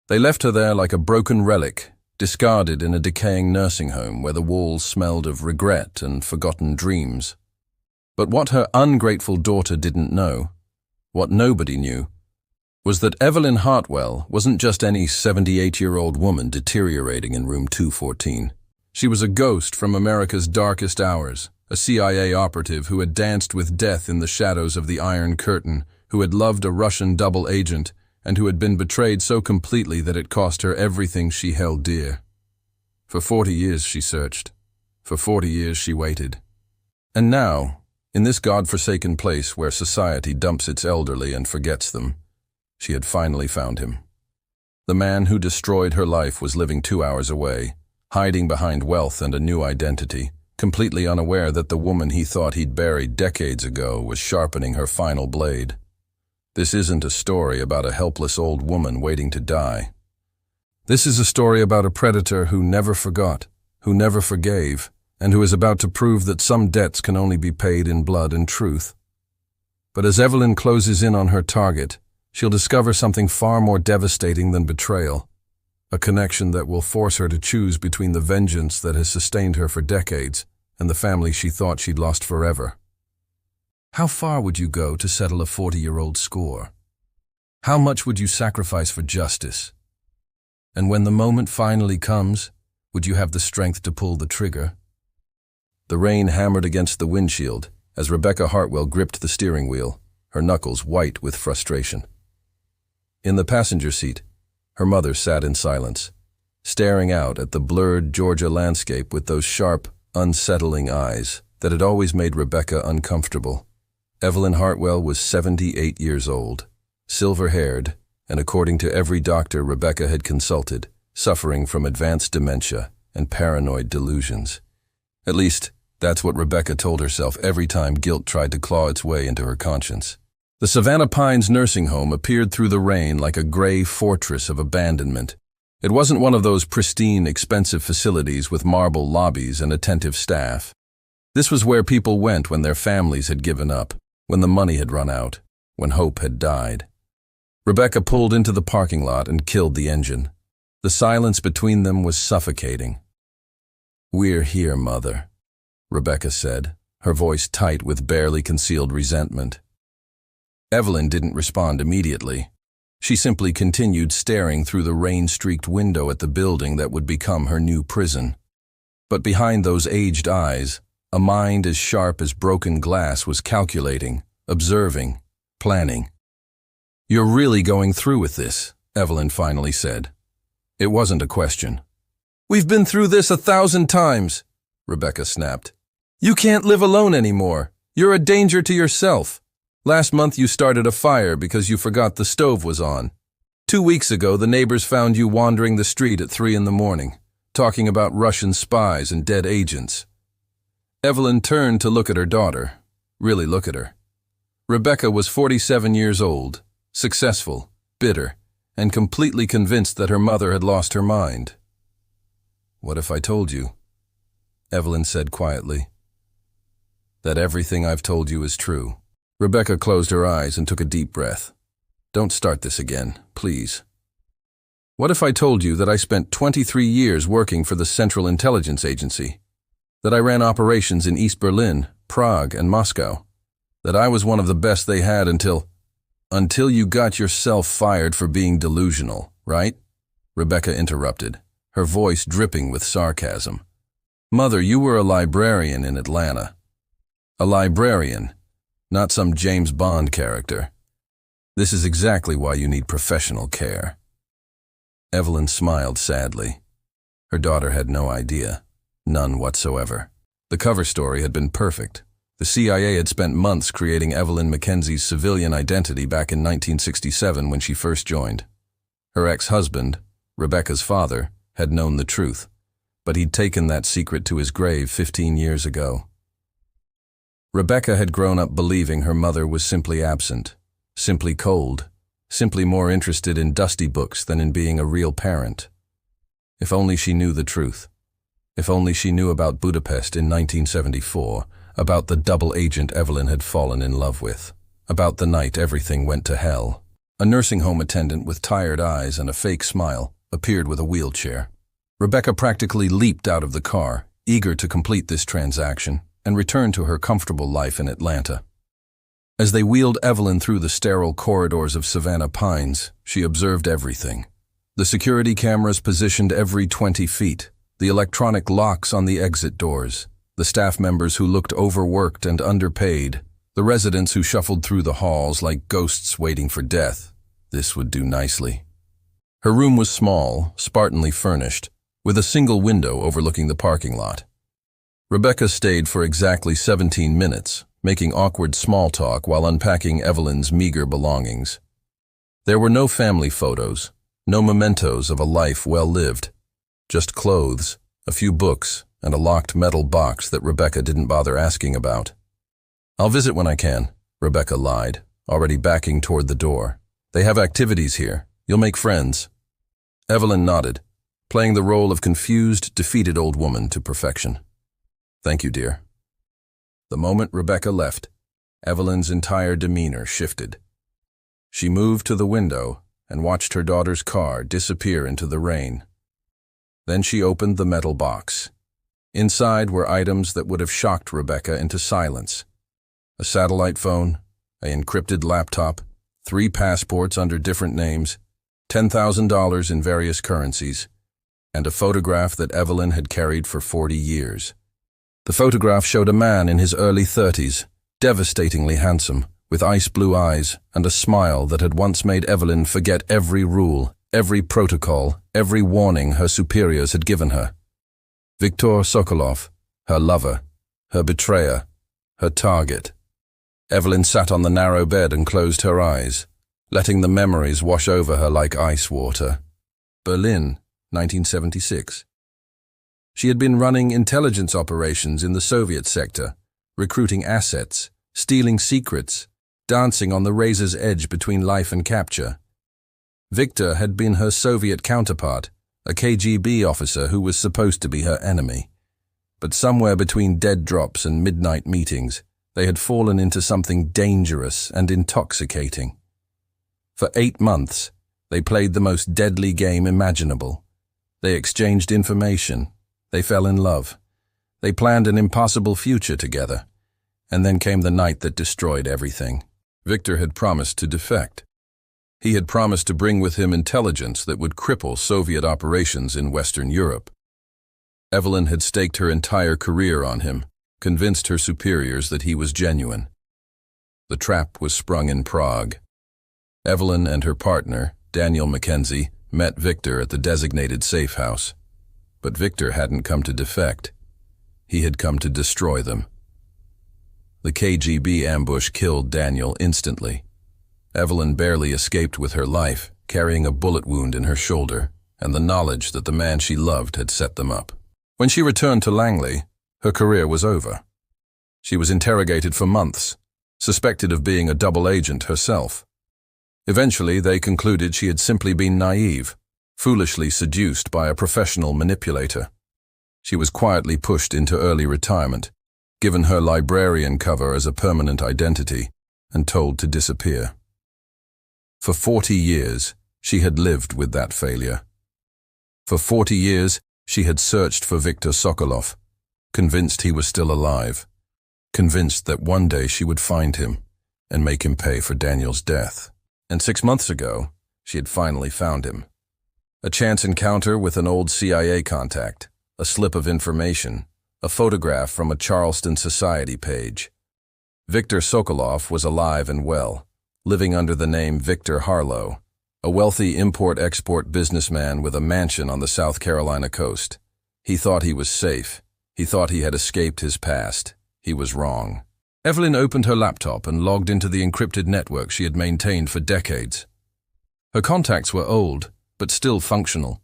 They left her there like a broken relic, discarded in a decaying nursing home where the walls smelled of regret and forgotten dreams. But what her ungrateful daughter didn't know, what nobody knew, was that Evelyn Hartwell wasn't just any 78-year-old woman deteriorating in room 214. She was a ghost from America's darkest hours, a CIA operative who had danced with death in the shadows of the Iron Curtain, who had loved a Russian double agent, and who had been betrayed so completely that it cost her everything she held dear. For 40 years she searched. For 40 years she waited. And now, in this God-forsaken place where society dumps its elderly and forgets them, she had finally found him. The man who destroyed her life was living 2 hours away, hiding behind wealth and a new identity, completely unaware that the woman he thought he'd buried decades ago was sharpening her final blade. This isn't a story about a helpless old woman waiting to die. This is a story about a predator who never forgot, who never forgave, and who is about to prove that some debts can only be paid in blood and truth. But as Evelyn closes in on her target, she'll discover something far more devastating than betrayal, a connection that will force her to choose between the vengeance that has sustained her for decades and the family she thought she'd lost forever. How far would you go to settle a 40-year-old score? How much would you sacrifice for justice? And when the moment finally comes, would you have the strength to pull the trigger? The rain hammered against the windshield as Rebecca Hartwell gripped the steering wheel, her knuckles white with frustration. In the passenger seat, her mother sat in silence, staring out at the blurred Georgia landscape with those sharp, unsettling eyes that had always made Rebecca uncomfortable. Evelyn Hartwell was 78 years old, silver-haired, and according to every doctor Rebecca had consulted, suffering from advanced dementia and paranoid delusions. At least, that's what Rebecca told herself every time guilt tried to claw its way into her conscience. The Savannah Pines nursing home appeared through the rain like a gray fortress of abandonment. It wasn't one of those pristine, expensive facilities with marble lobbies and attentive staff. This was where people went when their families had given up, when the money had run out, when hope had died. Rebecca pulled into the parking lot and killed the engine. The silence between them was suffocating. "We're here, Mother," Rebecca said, her voice tight with barely concealed resentment. Evelyn didn't respond immediately. She simply continued staring through the rain-streaked window at the building that would become her new prison. But behind those aged eyes, a mind as sharp as broken glass was calculating, observing, planning. "You're really going through with this," Evelyn finally said. It wasn't a question. "We've been through this 1,000 times," Rebecca snapped. "You can't live alone anymore. You're a danger to yourself. Last month you started a fire because you forgot the stove was on. 2 weeks ago the neighbors found you wandering the street at 3 in the morning, talking about Russian spies and dead agents." Evelyn turned to look at her daughter, really look at her. Rebecca was 47 years old, successful, bitter, and completely convinced that her mother had lost her mind. "What if I told you," Evelyn said quietly, "that everything I've told you is true?" Rebecca closed her eyes and took a deep breath. "Don't start this again, please. What if I told you that I spent 23 years working for the Central Intelligence Agency, that I ran operations in East Berlin, Prague, and Moscow, that I was one of the best they had until you got yourself fired for being delusional, right?" Rebecca interrupted, her voice dripping with sarcasm. "Mother, you were a librarian in Atlanta. A librarian, not some James Bond character. This is exactly why you need professional care." Evelyn smiled sadly. Her daughter had no idea. None whatsoever. The cover story had been perfect. The CIA had spent months creating Evelyn Mackenzie's civilian identity back in 1967 when she first joined. Her ex-husband, Rebecca's father, had known the truth, but he'd taken that secret to his grave 15 years ago. Rebecca had grown up believing her mother was simply absent, simply cold, simply more interested in dusty books than in being a real parent. If only she knew the truth. If only she knew about Budapest in 1974, about the double agent Evelyn had fallen in love with, about the night everything went to hell. A nursing home attendant with tired eyes and a fake smile appeared with a wheelchair. Rebecca practically leaped out of the car, eager to complete this transaction and return to her comfortable life in Atlanta. As they wheeled Evelyn through the sterile corridors of Savannah Pines, she observed everything. The security cameras positioned every 20 feet, the electronic locks on the exit doors, the staff members who looked overworked and underpaid, the residents who shuffled through the halls like ghosts waiting for death. This would do nicely. Her room was small, spartanly furnished, with a single window overlooking the parking lot. Rebecca stayed for exactly 17 minutes, making awkward small talk while unpacking Evelyn's meager belongings. There were no family photos, no mementos of a life well lived, just clothes, a few books, and a locked metal box that Rebecca didn't bother asking about. "I'll visit when I can," Rebecca lied, already backing toward the door. "They have activities here. You'll make friends." Evelyn nodded, playing the role of confused, defeated old woman to perfection. "Thank you, dear." The moment Rebecca left, Evelyn's entire demeanor shifted. She moved to the window and watched her daughter's car disappear into the rain. Then she opened the metal box. Inside were items that would have shocked Rebecca into silence. A satellite phone, an encrypted laptop, 3 passports under different names, $10,000 in various currencies, and a photograph that Evelyn had carried for 40 years. The photograph showed a man in his early 30s, devastatingly handsome, with ice blue eyes and a smile that had once made Evelyn forget every rule, every protocol, every warning her superiors had given her. Viktor Sokolov, her lover, her betrayer, her target. Evelyn sat on the narrow bed and closed her eyes, letting the memories wash over her like ice water. Berlin, 1976. She had been running intelligence operations in the Soviet sector, recruiting assets, stealing secrets, dancing on the razor's edge between life and capture. Viktor had been her Soviet counterpart, a KGB officer who was supposed to be her enemy. But somewhere between dead drops and midnight meetings, they had fallen into something dangerous and intoxicating. For 8 months, they played the most deadly game imaginable. They exchanged information. They fell in love. They planned an impossible future together. And then came the night that destroyed everything. Viktor had promised to defect. He had promised to bring with him intelligence that would cripple Soviet operations in Western Europe. Evelyn had staked her entire career on him, convinced her superiors that he was genuine. The trap was sprung in Prague. Evelyn and her partner, Daniel Mackenzie, met Viktor at the designated safe house. But Viktor hadn't come to defect. He had come to destroy them. The KGB ambush killed Daniel instantly. Evelyn barely escaped with her life, carrying a bullet wound in her shoulder, and the knowledge that the man she loved had set them up. When she returned to Langley, her career was over. She was interrogated for months, suspected of being a double agent herself. Eventually, they concluded she had simply been naive, foolishly seduced by a professional manipulator. She was quietly pushed into early retirement, given her librarian cover as a permanent identity, and told to disappear. For 40 years, she had lived with that failure. For 40 years, she had searched for Viktor Sokolov, convinced he was still alive, convinced that one day she would find him and make him pay for Daniel's death. And 6 months ago, she had finally found him. A chance encounter with an old CIA contact, a slip of information, a photograph from a Charleston Society page. Viktor Sokolov was alive and well, living under the name Victor Harlow, a wealthy import-export businessman with a mansion on the South Carolina coast. He thought he was safe. He thought he had escaped his past. He was wrong. Evelyn opened her laptop and logged into the encrypted network she had maintained for decades. Her contacts were old, but still functional.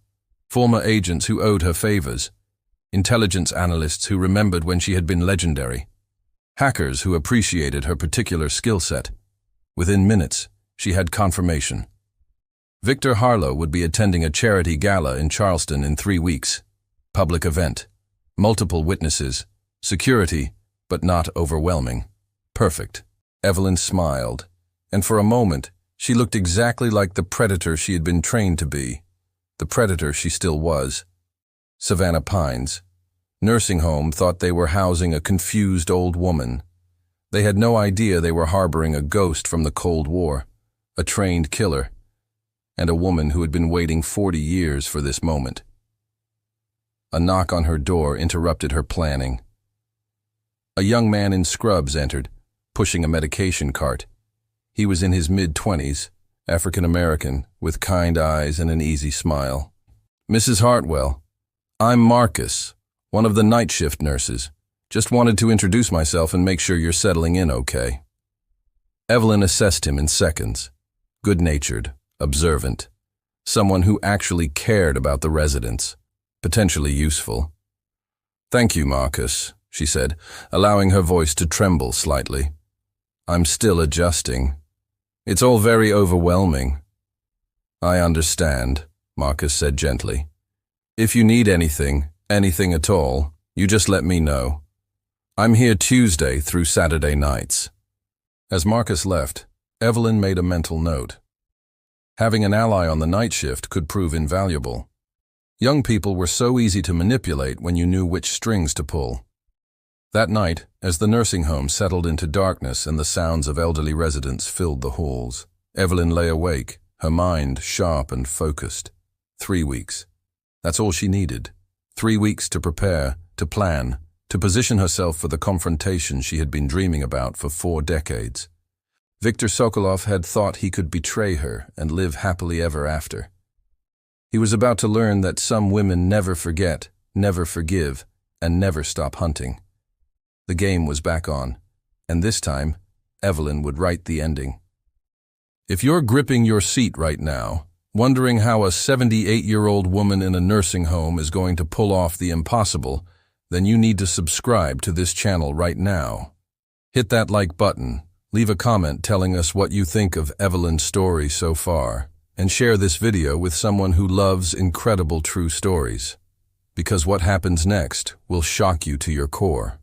Former agents who owed her favors. Intelligence analysts who remembered when she had been legendary. Hackers who appreciated her particular skill set. Within minutes, she had confirmation. Victor Harlow would be attending a charity gala in Charleston in 3 weeks. Public event. Multiple witnesses. Security, but not overwhelming. Perfect. Evelyn smiled, and for a moment, She looked exactly like the predator she had been trained to be, the predator she still was. Savannah Pines. Nursing home thought they were housing a confused old woman. They had no idea they were harboring a ghost from the Cold War, a trained killer, and a woman who had been waiting 40 years for this moment. A knock on her door interrupted her planning. A young man in scrubs entered, pushing a medication cart. He was in his mid-20s, African-American, with kind eyes and an easy smile. "Mrs. Hartwell, I'm Marcus, one of the night shift nurses. Just wanted to introduce myself and make sure you're settling in okay." Evelyn assessed him in seconds. Good-natured, observant, someone who actually cared about the residents, potentially useful. "Thank you, Marcus," she said, allowing her voice to tremble slightly. "I'm still adjusting. It's all very overwhelming." "I understand," Marcus said gently. "If you need anything at all, you just let me know. I'm here Tuesday through Saturday nights." As Marcus left, Evelyn made a mental note. Having an ally on the night shift could prove invaluable. Young people were so easy to manipulate when you knew which strings to pull. That night, as the nursing home settled into darkness and the sounds of elderly residents filled the halls, Evelyn lay awake, her mind sharp and focused. 3 weeks. That's all she needed. 3 weeks to prepare, to plan, to position herself for the confrontation she had been dreaming about for 4 decades. Viktor Sokolov had thought he could betray her and live happily ever after. He was about to learn that some women never forget, never forgive, and never stop hunting. The game was back on, and this time, Evelyn would write the ending. If you're gripping your seat right now, wondering how a 78-year-old woman in a nursing home is going to pull off the impossible, then you need to subscribe to this channel right now. Hit that like button, leave a comment telling us what you think of Evelyn's story so far, and share this video with someone who loves incredible true stories. Because what happens next will shock you to your core.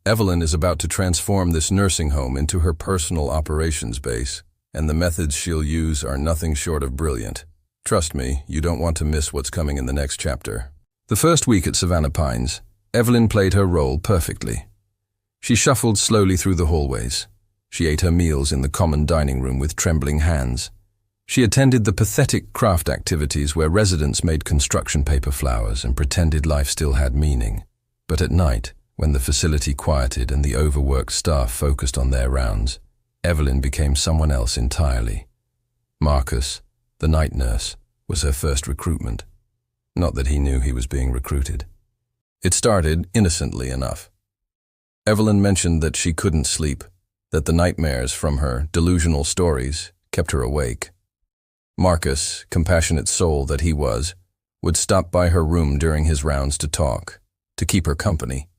Evelyn is about to transform this nursing home into her personal operations base, and the methods she'll use are nothing short of brilliant. Trust me, you don't want to miss what's coming in the next chapter. The first week at Savannah Pines, Evelyn played her role perfectly. She shuffled slowly through the hallways. She ate her meals in the common dining room with trembling hands. She attended the pathetic craft activities where residents made construction paper flowers and pretended life still had meaning. But at night, when the facility quieted and the overworked staff focused on their rounds, Evelyn became someone else entirely. Marcus, the night nurse, was her first recruitment. Not that he knew he was being recruited. It started innocently enough. Evelyn mentioned that she couldn't sleep, that the nightmares from her delusional stories kept her awake. Marcus, compassionate soul that he was, would stop by her room during his rounds to talk, to keep her company.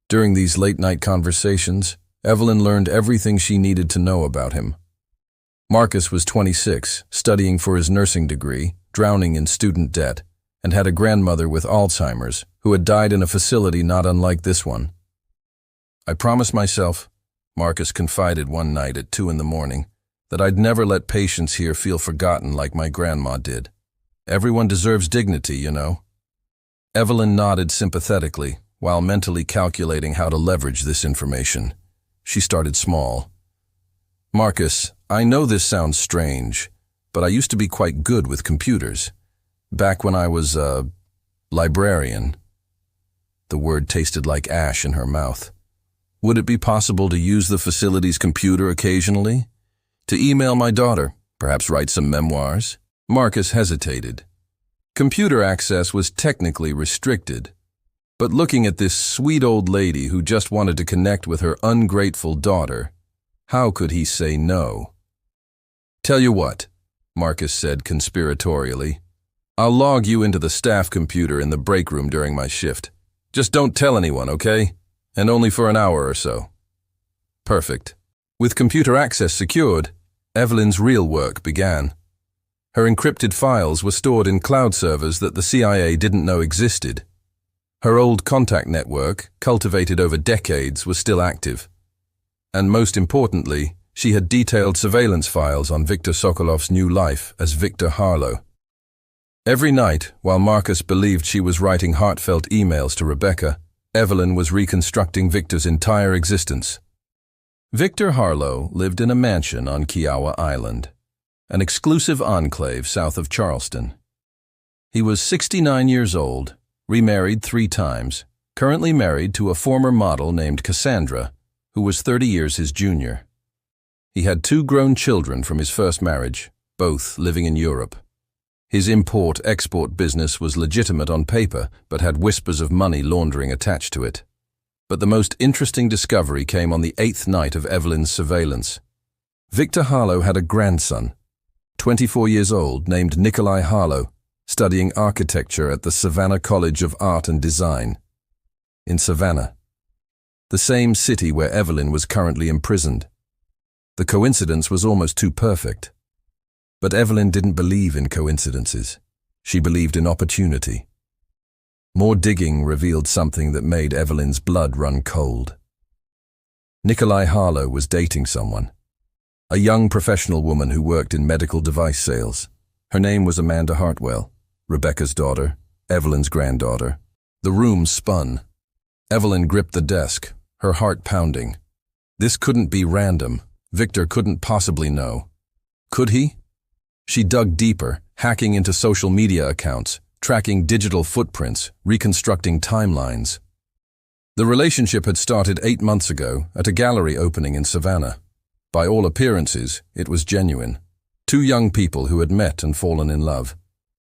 During these late-night conversations, Evelyn learned everything she needed to know about him. Marcus was 26, studying for his nursing degree, drowning in student debt, and had a grandmother with Alzheimer's who had died in a facility not unlike this one. "I promised myself," Marcus confided one night at 2 a.m, "that I'd never let patients here feel forgotten like my grandma did. Everyone deserves dignity, you know." Evelyn nodded sympathetically, while mentally calculating how to leverage this information. She started small. "Marcus, I know this sounds strange, but I used to be quite good with computers. Back when I was a librarian." The word tasted like ash in her mouth. "Would it be possible to use the facility's computer occasionally? To email my daughter, perhaps write some memoirs?" Marcus hesitated. Computer access was technically restricted, but looking at this sweet old lady who just wanted to connect with her ungrateful daughter, how could he say no? "Tell you what," Marcus said conspiratorially, "I'll log you into the staff computer in the break room during my shift. Just don't tell anyone, okay? And only for an hour or so." Perfect. With computer access secured, Evelyn's real work began. Her encrypted files were stored in cloud servers that the CIA didn't know existed. Her old contact network, cultivated over decades, was still active. And most importantly, she had detailed surveillance files on Viktor Sokolov's new life as Victor Harlow. Every night, while Marcus believed she was writing heartfelt emails to Rebecca, Evelyn was reconstructing Victor's entire existence. Victor Harlow lived in a mansion on Kiowa Island, an exclusive enclave south of Charleston. He was 69 years old, remarried 3 times, currently married to a former model named Cassandra, who was 30 years his junior. He had 2 grown children from his first marriage, both living in Europe. His import-export business was legitimate on paper, but had whispers of money laundering attached to it. But the most interesting discovery came on the 8th night of Evelyn's surveillance. Victor Harlow had a grandson, 24 years old, named Nikolai Harlow, studying architecture at the Savannah College of Art and Design. In Savannah, the same city where Evelyn was currently imprisoned. The coincidence was almost too perfect. But Evelyn didn't believe in coincidences. She believed in opportunity. More digging revealed something that made Evelyn's blood run cold. Nikolai Harlow was dating someone, a young professional woman who worked in medical device sales. Her name was Amanda Hartwell, Rebecca's daughter, Evelyn's granddaughter. The room spun. Evelyn gripped the desk, her heart pounding. This couldn't be random. Victor couldn't possibly know. Could he? She dug deeper, hacking into social media accounts, tracking digital footprints, reconstructing timelines. The relationship had started 8 months ago at a gallery opening in Savannah. By all appearances, it was genuine. 2 young people who had met and fallen in love.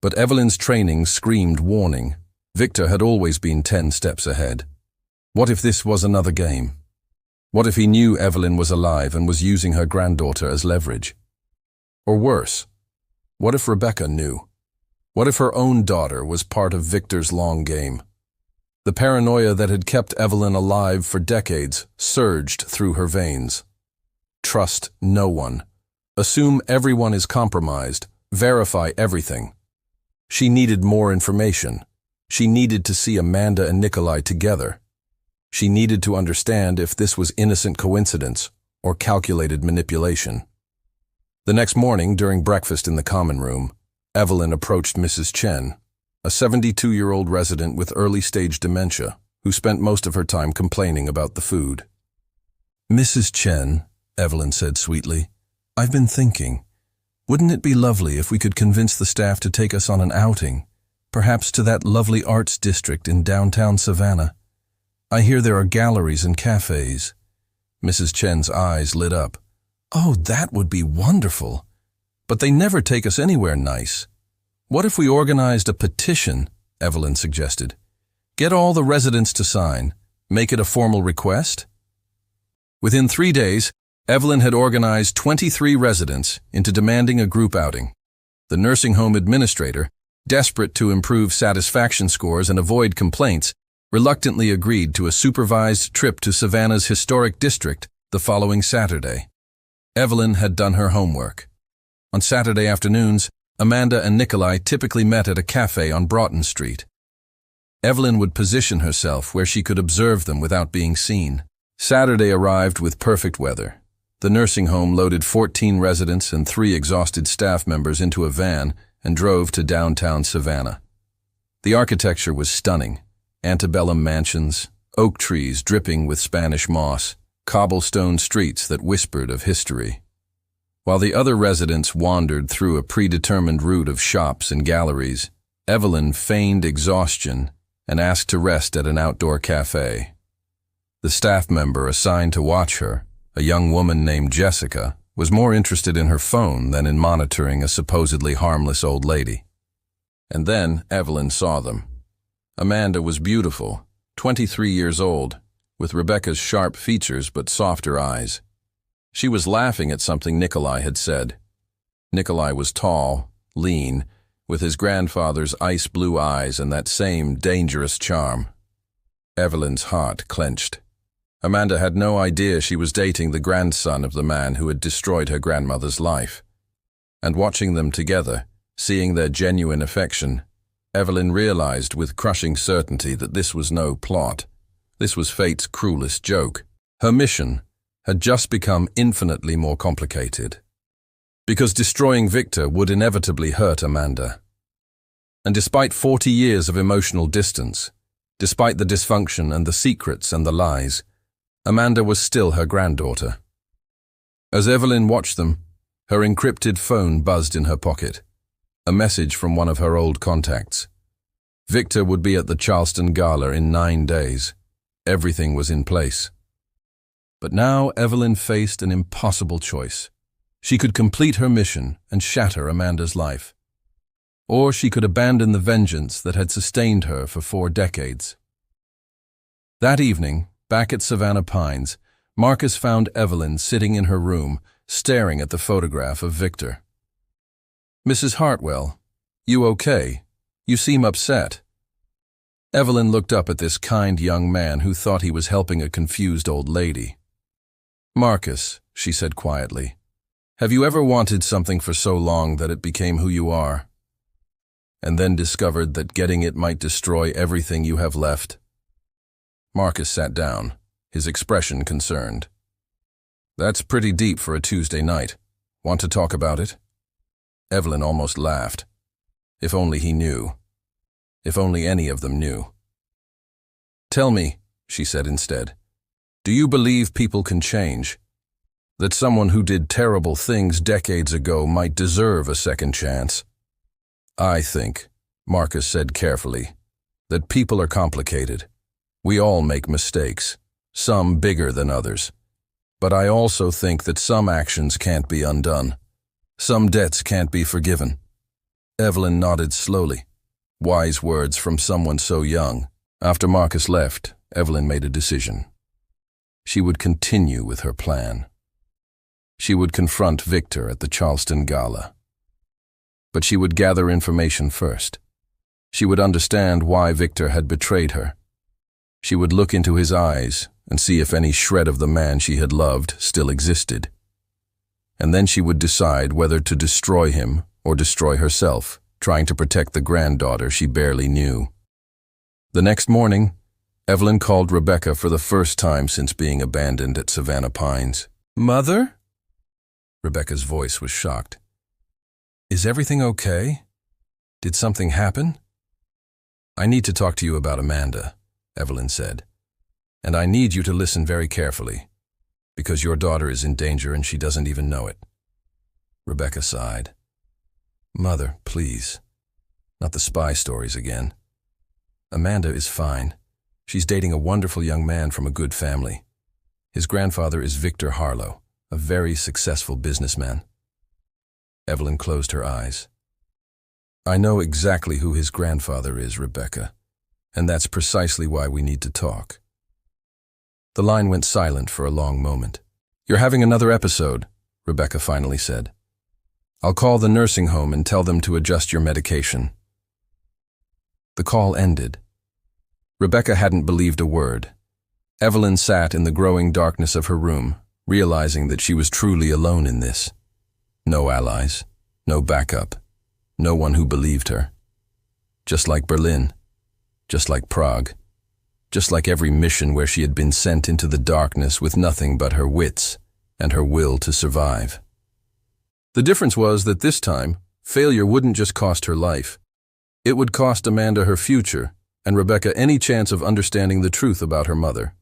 But Evelyn's training screamed warning. Victor had always been 10 steps ahead. What if this was another game? What if he knew Evelyn was alive and was using her granddaughter as leverage? Or worse, what if Rebecca knew? What if her own daughter was part of Victor's long game? The paranoia that had kept Evelyn alive for decades surged through her veins. Trust no one. Assume everyone is compromised. Verify everything. She needed more information. She needed to see Amanda and Nikolai together. She needed to understand if this was innocent coincidence or calculated manipulation. The next morning, during breakfast in the common room, Evelyn approached Mrs. Chen, a 72-year-old resident with early-stage dementia, who spent most of her time complaining about the food. "Mrs. Chen," Evelyn said sweetly, "I've been thinking, wouldn't it be lovely if we could convince the staff to take us on an outing, perhaps to that lovely arts district in downtown Savannah? I hear there are galleries and cafes." Mrs. Chen's eyes lit up. "Oh, that would be wonderful. But they never take us anywhere nice. What if we organized a petition?" Evelyn suggested. "Get all the residents to sign. Make it a formal request?" Within 3 days, Evelyn had organized 23 residents into demanding a group outing. The nursing home administrator, desperate to improve satisfaction scores and avoid complaints, reluctantly agreed to a supervised trip to Savannah's historic district the following Saturday. Evelyn had done her homework. On Saturday afternoons, Amanda and Nikolai typically met at a cafe on Broughton Street. Evelyn would position herself where she could observe them without being seen. Saturday arrived with perfect weather. The nursing home loaded 14 residents and 3 exhausted staff members into a van and drove to downtown Savannah. The architecture was stunning. Antebellum mansions, oak trees dripping with Spanish moss, cobblestone streets that whispered of history. While the other residents wandered through a predetermined route of shops and galleries, Evelyn feigned exhaustion and asked to rest at an outdoor cafe. The staff member assigned to watch her, a young woman named Jessica, was more interested in her phone than in monitoring a supposedly harmless old lady. And then Evelyn saw them. Amanda was beautiful, 23 years old, with Rebecca's sharp features but softer eyes. She was laughing at something Nikolai had said. Nikolai was tall, lean, with his grandfather's ice-blue eyes and that same dangerous charm. Evelyn's heart clenched. Amanda had no idea she was dating the grandson of the man who had destroyed her grandmother's life. And watching them together, seeing their genuine affection, Evelyn realized with crushing certainty that this was no plot. This was fate's cruelest joke. Her mission, had just become infinitely more complicated. Because destroying Victor would inevitably hurt Amanda. And despite 40 years of emotional distance, despite the dysfunction and the secrets and the lies, Amanda was still her granddaughter. As Evelyn watched them, her encrypted phone buzzed in her pocket. A message from one of her old contacts. Victor would be at the Charleston Gala in 9 days. Everything was in place. But now Evelyn faced an impossible choice. She could complete her mission and shatter Amanda's life. Or she could abandon the vengeance that had sustained her for 4 decades. That evening, back at Savannah Pines, Marcus found Evelyn sitting in her room, staring at the photograph of Victor. "Mrs. Hartwell, you okay? You seem upset." Evelyn looked up at this kind young man who thought he was helping a confused old lady. "Marcus," she said quietly, "have you ever wanted something for so long that it became who you are? And then discovered that getting it might destroy everything you have left?" Marcus sat down, his expression concerned. "That's pretty deep for a Tuesday night. Want to talk about it?" Evelyn almost laughed. If only he knew. If only any of them knew. "Tell me," she said instead, "do you believe people can change? That someone who did terrible things decades ago might deserve a second chance?" "I think," Marcus said carefully, "that people are complicated. We all make mistakes, some bigger than others. But I also think that some actions can't be undone. Some debts can't be forgiven." Evelyn nodded slowly. Wise words from someone so young. After Marcus left, Evelyn made a decision. She would continue with her plan. She would confront Victor at the Charleston Gala. But she would gather information first. She would understand why Victor had betrayed her. She would look into his eyes and see if any shred of the man she had loved still existed. And then she would decide whether to destroy him or destroy herself, trying to protect the granddaughter she barely knew. The next morning, Evelyn called Rebecca for the first time since being abandoned at Savannah Pines. "Mother?" Rebecca's voice was shocked. "Is everything okay? Did something happen?" "I need to talk to you about Amanda," Evelyn said. "And I need you to listen very carefully, because your daughter is in danger and she doesn't even know it." Rebecca sighed. "Mother, please. Not the spy stories again. Amanda is fine. She's dating a wonderful young man from a good family. His grandfather is Victor Harlow, a very successful businessman." Evelyn closed her eyes. "I know exactly who his grandfather is, Rebecca, and that's precisely why we need to talk." The line went silent for a long moment. "You're having another episode," Rebecca finally said. "I'll call the nursing home and tell them to adjust your medication." The call ended. Rebecca hadn't believed a word. Evelyn sat in the growing darkness of her room, realizing that she was truly alone in this. No allies, no backup, no one who believed her. Just like Berlin, just like Prague, just like every mission where she had been sent into the darkness with nothing but her wits and her will to survive. The difference was that this time, failure wouldn't just cost her life. It would cost Amanda her future, and Rebecca any chance of understanding the truth about her mother.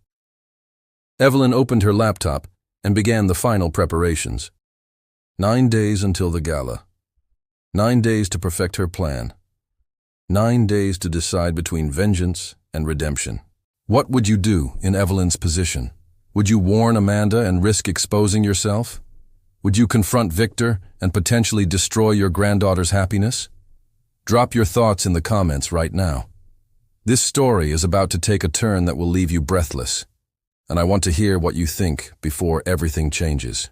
Evelyn opened her laptop and began the final preparations. 9 days until the gala. 9 days to perfect her plan. 9 days to decide between vengeance and redemption. What would you do in Evelyn's position? Would you warn Amanda and risk exposing yourself? Would you confront Victor and potentially destroy your granddaughter's happiness? Drop your thoughts in the comments right now. This story is about to take a turn that will leave you breathless, and I want to hear what you think before everything changes.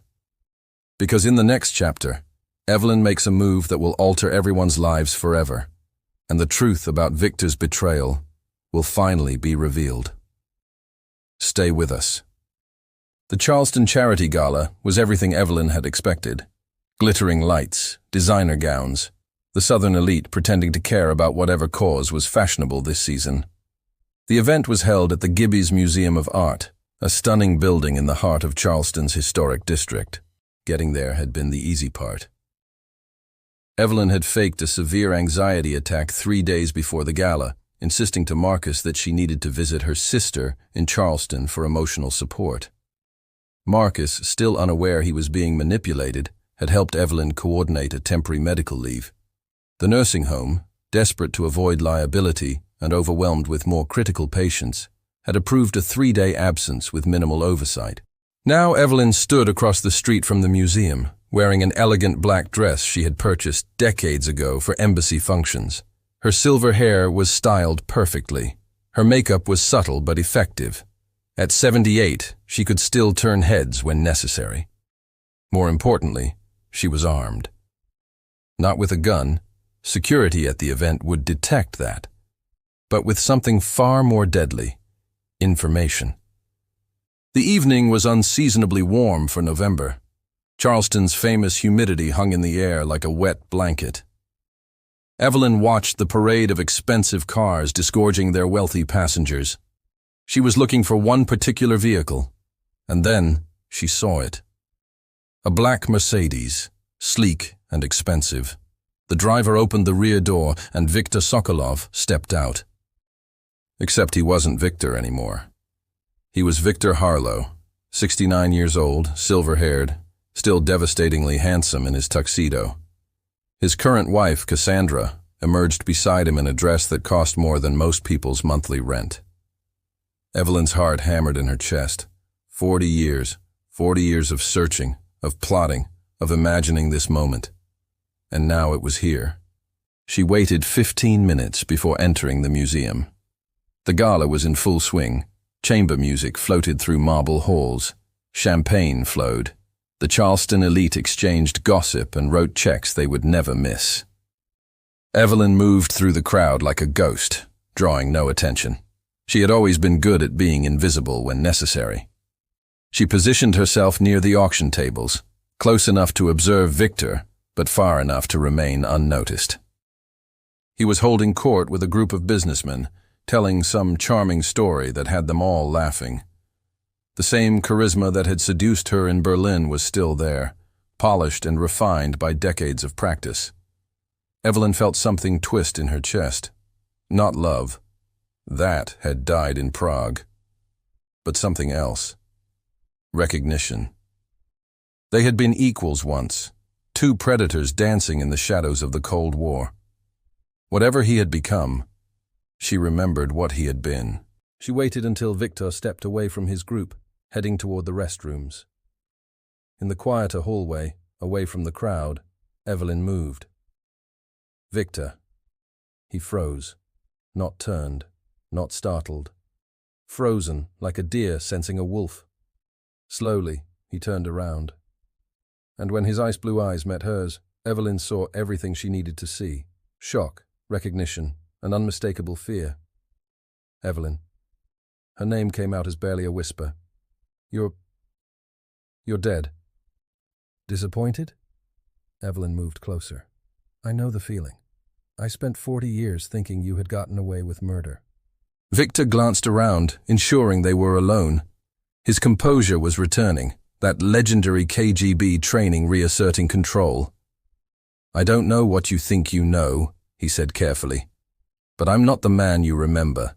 Because in the next chapter, Evelyn makes a move that will alter everyone's lives forever, and the truth about Victor's betrayal will finally be revealed. Stay with us. The Charleston Charity Gala was everything Evelyn had expected. Glittering lights, designer gowns, the Southern elite pretending to care about whatever cause was fashionable this season. The event was held at the Gibby's Museum of Art, A stunning building in the heart of Charleston's historic district. Getting there had been the easy part. Evelyn had faked a severe anxiety attack 3 days before the gala, insisting to Marcus that she needed to visit her sister in Charleston for emotional support. Marcus, still unaware he was being manipulated, had helped Evelyn coordinate a temporary medical leave. The nursing home, desperate to avoid liability and overwhelmed with more critical patients, had approved a 3-day absence with minimal oversight. Now Evelyn stood across the street from the museum, wearing an elegant black dress she had purchased decades ago for embassy functions. Her silver hair was styled perfectly. Her makeup was subtle but effective. At 78, she could still turn heads when necessary. More importantly, she was armed. Not with a gun. Security at the event would detect that. But with something far more deadly: information. The evening was unseasonably warm for November. Charleston's famous humidity hung in the air like a wet blanket. Evelyn watched the parade of expensive cars disgorging their wealthy passengers. She was looking for one particular vehicle, and then she saw it. A black Mercedes, sleek and expensive. The driver opened the rear door and Viktor Sokolov stepped out. Except he wasn't Viktor anymore. He was Victor Harlow, 69 years old, silver-haired, still devastatingly handsome in his tuxedo. His current wife, Cassandra, emerged beside him in a dress that cost more than most people's monthly rent. Evelyn's heart hammered in her chest. 40 years of searching, of plotting, of imagining this moment. And now it was here. She waited 15 minutes before entering the museum. The gala was in full swing. Chamber music floated through marble halls. Champagne flowed. The Charleston elite exchanged gossip and wrote checks they would never miss. Evelyn moved through the crowd like a ghost, drawing no attention. She had always been good at being invisible when necessary. She positioned herself near the auction tables, close enough to observe Victor, but far enough to remain unnoticed. He was holding court with a group of businessmen, telling some charming story that had them all laughing. The same charisma that had seduced her in Berlin was still there, polished and refined by decades of practice. Evelyn felt something twist in her chest. Not love. That had died in Prague. But something else. Recognition. They had been equals once, two predators dancing in the shadows of the Cold War. Whatever he had become, she remembered what he had been. She waited until Victor stepped away from his group, heading toward the restrooms. In the quieter hallway, away from the crowd, Evelyn moved. Victor. He froze, not turned, not startled. Frozen, like a deer sensing a wolf. Slowly, he turned around. And when his ice-blue eyes met hers, Evelyn saw everything she needed to see. Shock, recognition, an unmistakable fear. Evelyn. Her name came out as barely a whisper. You're dead. Disappointed? Evelyn moved closer. I know the feeling. I spent 40 years thinking you had gotten away with murder. Victor glanced around, ensuring they were alone. His composure was returning, that legendary KGB training reasserting control. I don't know what you think you know, he said carefully, but I'm not the man you remember.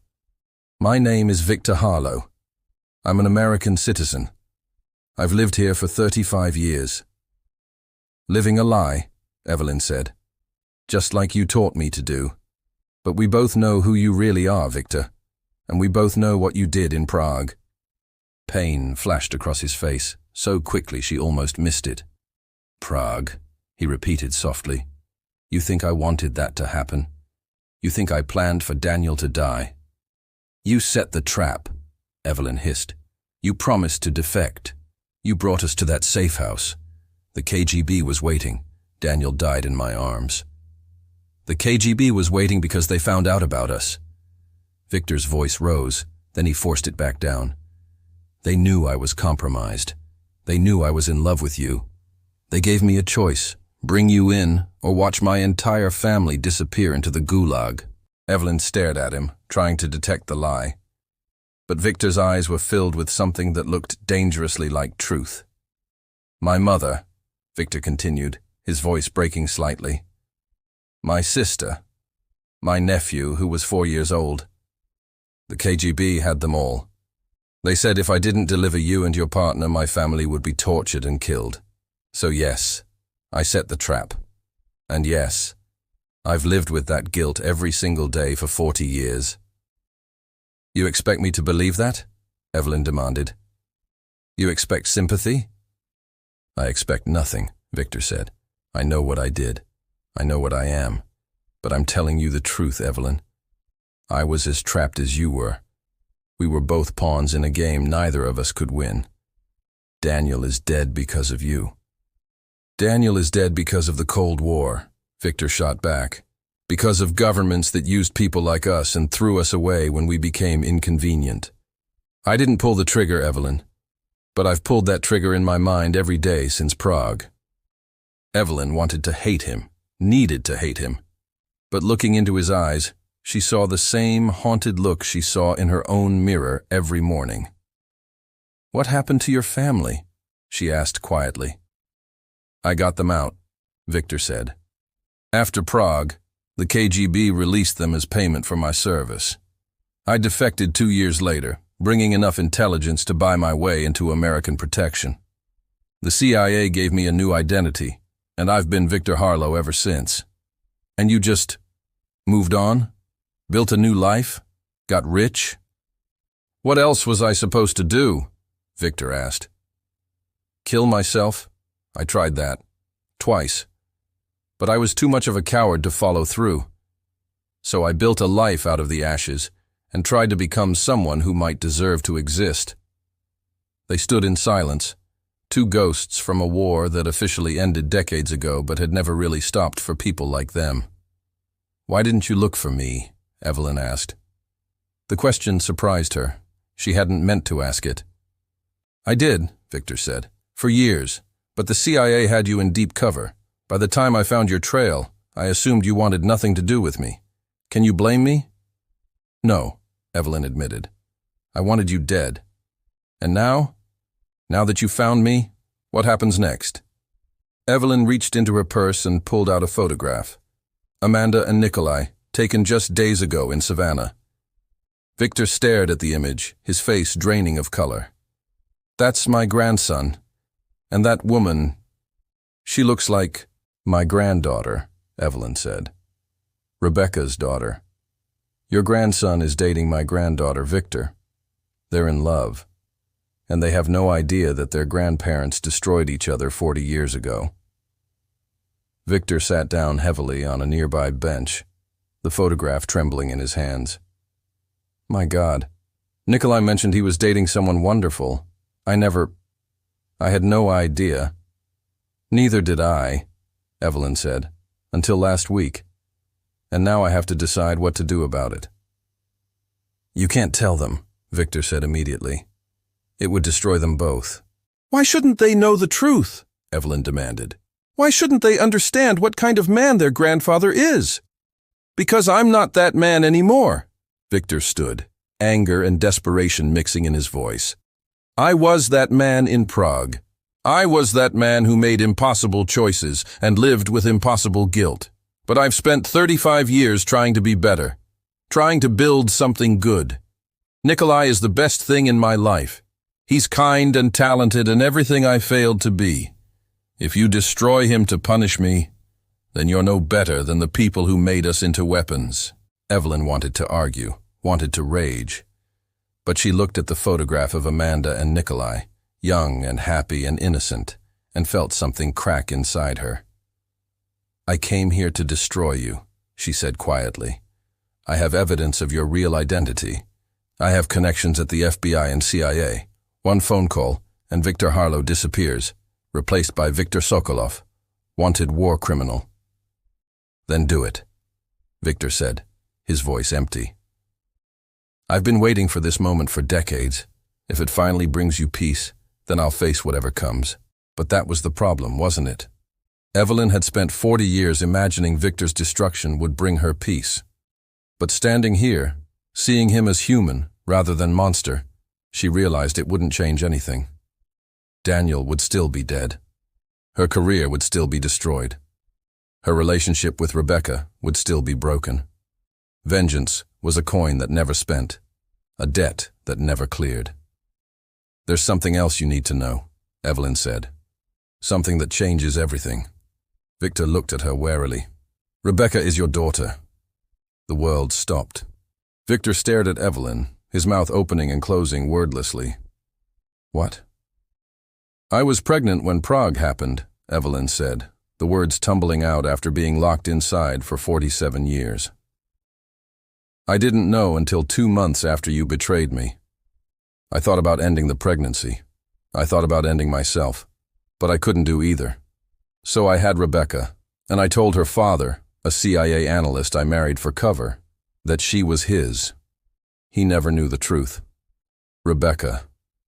My name is Victor Harlow. I'm an American citizen. I've lived here for 35 years. Living a lie, Evelyn said. Just like you taught me to do. But we both know who you really are, Victor. And we both know what you did in Prague. Pain flashed across his face, so quickly she almost missed it. Prague, he repeated softly. You think I wanted that to happen? You think I planned for Daniel to die? You set the trap, Evelyn hissed. You promised to defect. You brought us to that safe house. The KGB was waiting. Daniel died in my arms. The KGB was waiting because they found out about us. Victor's voice rose, then he forced it back down. They knew I was compromised. They knew I was in love with you. They gave me a choice, bring you in or watch my entire family disappear into the gulag. Evelyn stared at him, trying to detect the lie. but Victor's eyes were filled with something that looked dangerously like truth. My mother, Victor continued, his voice breaking slightly. My sister. My nephew, who was 4 years old. The KGB had them all. They said if I didn't deliver you and your partner, my family would be tortured and killed. So yes, I set the trap. And yes, I've lived with that guilt every single day for 40 years. You expect me to believe that? Evelyn demanded. You expect sympathy? I expect nothing, Victor said. I know what I did. I know what I am. But I'm telling you the truth, Evelyn. I was as trapped as you were. We were both pawns in a game neither of us could win. Daniel is dead because of you. Daniel is dead because of the Cold War, Victor shot back. Because of governments that used people like us and threw us away when we became inconvenient. I didn't pull the trigger, Evelyn, but I've pulled that trigger in my mind every day since Prague. Evelyn wanted to hate him, needed to hate him. But looking into his eyes, she saw the same haunted look she saw in her own mirror every morning. What happened to your family? She asked quietly. I got them out, Victor said. After Prague, the KGB released them as payment for my service. I defected 2 years later, bringing enough intelligence to buy my way into American protection. The CIA gave me a new identity, and I've been Victor Harlow ever since. And you just moved on? Built a new life? Got rich? What else was I supposed to do? Victor asked. Kill myself? I tried that. Twice. But I was too much of a coward to follow through. So I built a life out of the ashes and tried to become someone who might deserve to exist. They stood in silence, two ghosts from a war that officially ended decades ago but had never really stopped for people like them. Why didn't you look for me? Evelyn asked. The question surprised her. She hadn't meant to ask it. I did, Victor said, for years, but the CIA had you in deep cover. By the time I found your trail, I assumed you wanted nothing to do with me. Can you blame me? No, Evelyn admitted. I wanted you dead. And now? Now that you found me, what happens next? Evelyn reached into her purse and pulled out a photograph. Amanda and Nikolai, taken just days ago in Savannah. Victor stared at the image, his face draining of color. That's my grandson. And that woman, she looks like my granddaughter, Evelyn said. Rebecca's daughter. Your grandson is dating my granddaughter, Victor. They're in love. And they have no idea that their grandparents destroyed each other 40 years ago. Victor sat down heavily on a nearby bench, the photograph trembling in his hands. My God. Nikolai mentioned he was dating someone wonderful. I had no idea. Neither did I, Evelyn said, until last week. And now I have to decide what to do about it. You can't tell them, Victor said immediately. It would destroy them both. Why shouldn't they know the truth? Evelyn demanded. Why shouldn't they understand what kind of man their grandfather is? Because I'm not that man anymore. Victor stood, anger and desperation mixing in his voice. I was that man in Prague. I was that man who made impossible choices and lived with impossible guilt. But I've spent 35 years trying to be better, trying to build something good. Nikolai is the best thing in my life. He's kind and talented and everything I failed to be. If you destroy him to punish me, then you're no better than the people who made us into weapons. Evelyn wanted to argue, wanted to rage. But she looked at the photograph of Amanda and Nikolai, young and happy and innocent, and felt something crack inside her. I came here to destroy you, she said quietly. I have evidence of your real identity. I have connections at the FBI and CIA. One phone call, and Victor Harlow disappears, replaced by Viktor Sokolov, wanted war criminal. Then do it, Victor said, his voice empty. I've been waiting for this moment for decades. If it finally brings you peace, then I'll face whatever comes. But that was the problem, wasn't it? Evelyn had spent 40 years imagining Victor's destruction would bring her peace. But standing here, seeing him as human rather than monster, She realized it wouldn't change anything. Daniel would still be dead. Her career would still be destroyed. Her relationship with Rebecca would still be broken. Vengeance was a coin that never spent, a debt that never cleared. "There's something else you need to know," Evelyn said. "Something that changes everything." Victor looked at her warily. "Rebecca is your daughter." The world stopped. Victor stared at Evelyn, his mouth opening and closing wordlessly. "What?" "I was pregnant when Prague happened," Evelyn said, the words tumbling out after being locked inside for 47 years. "I didn't know until 2 months after you betrayed me. I thought about ending the pregnancy. I thought about ending myself, but I couldn't do either. So I had Rebecca, and I told her father, a CIA analyst I married for cover, that she was his. He never knew the truth." "Rebecca,"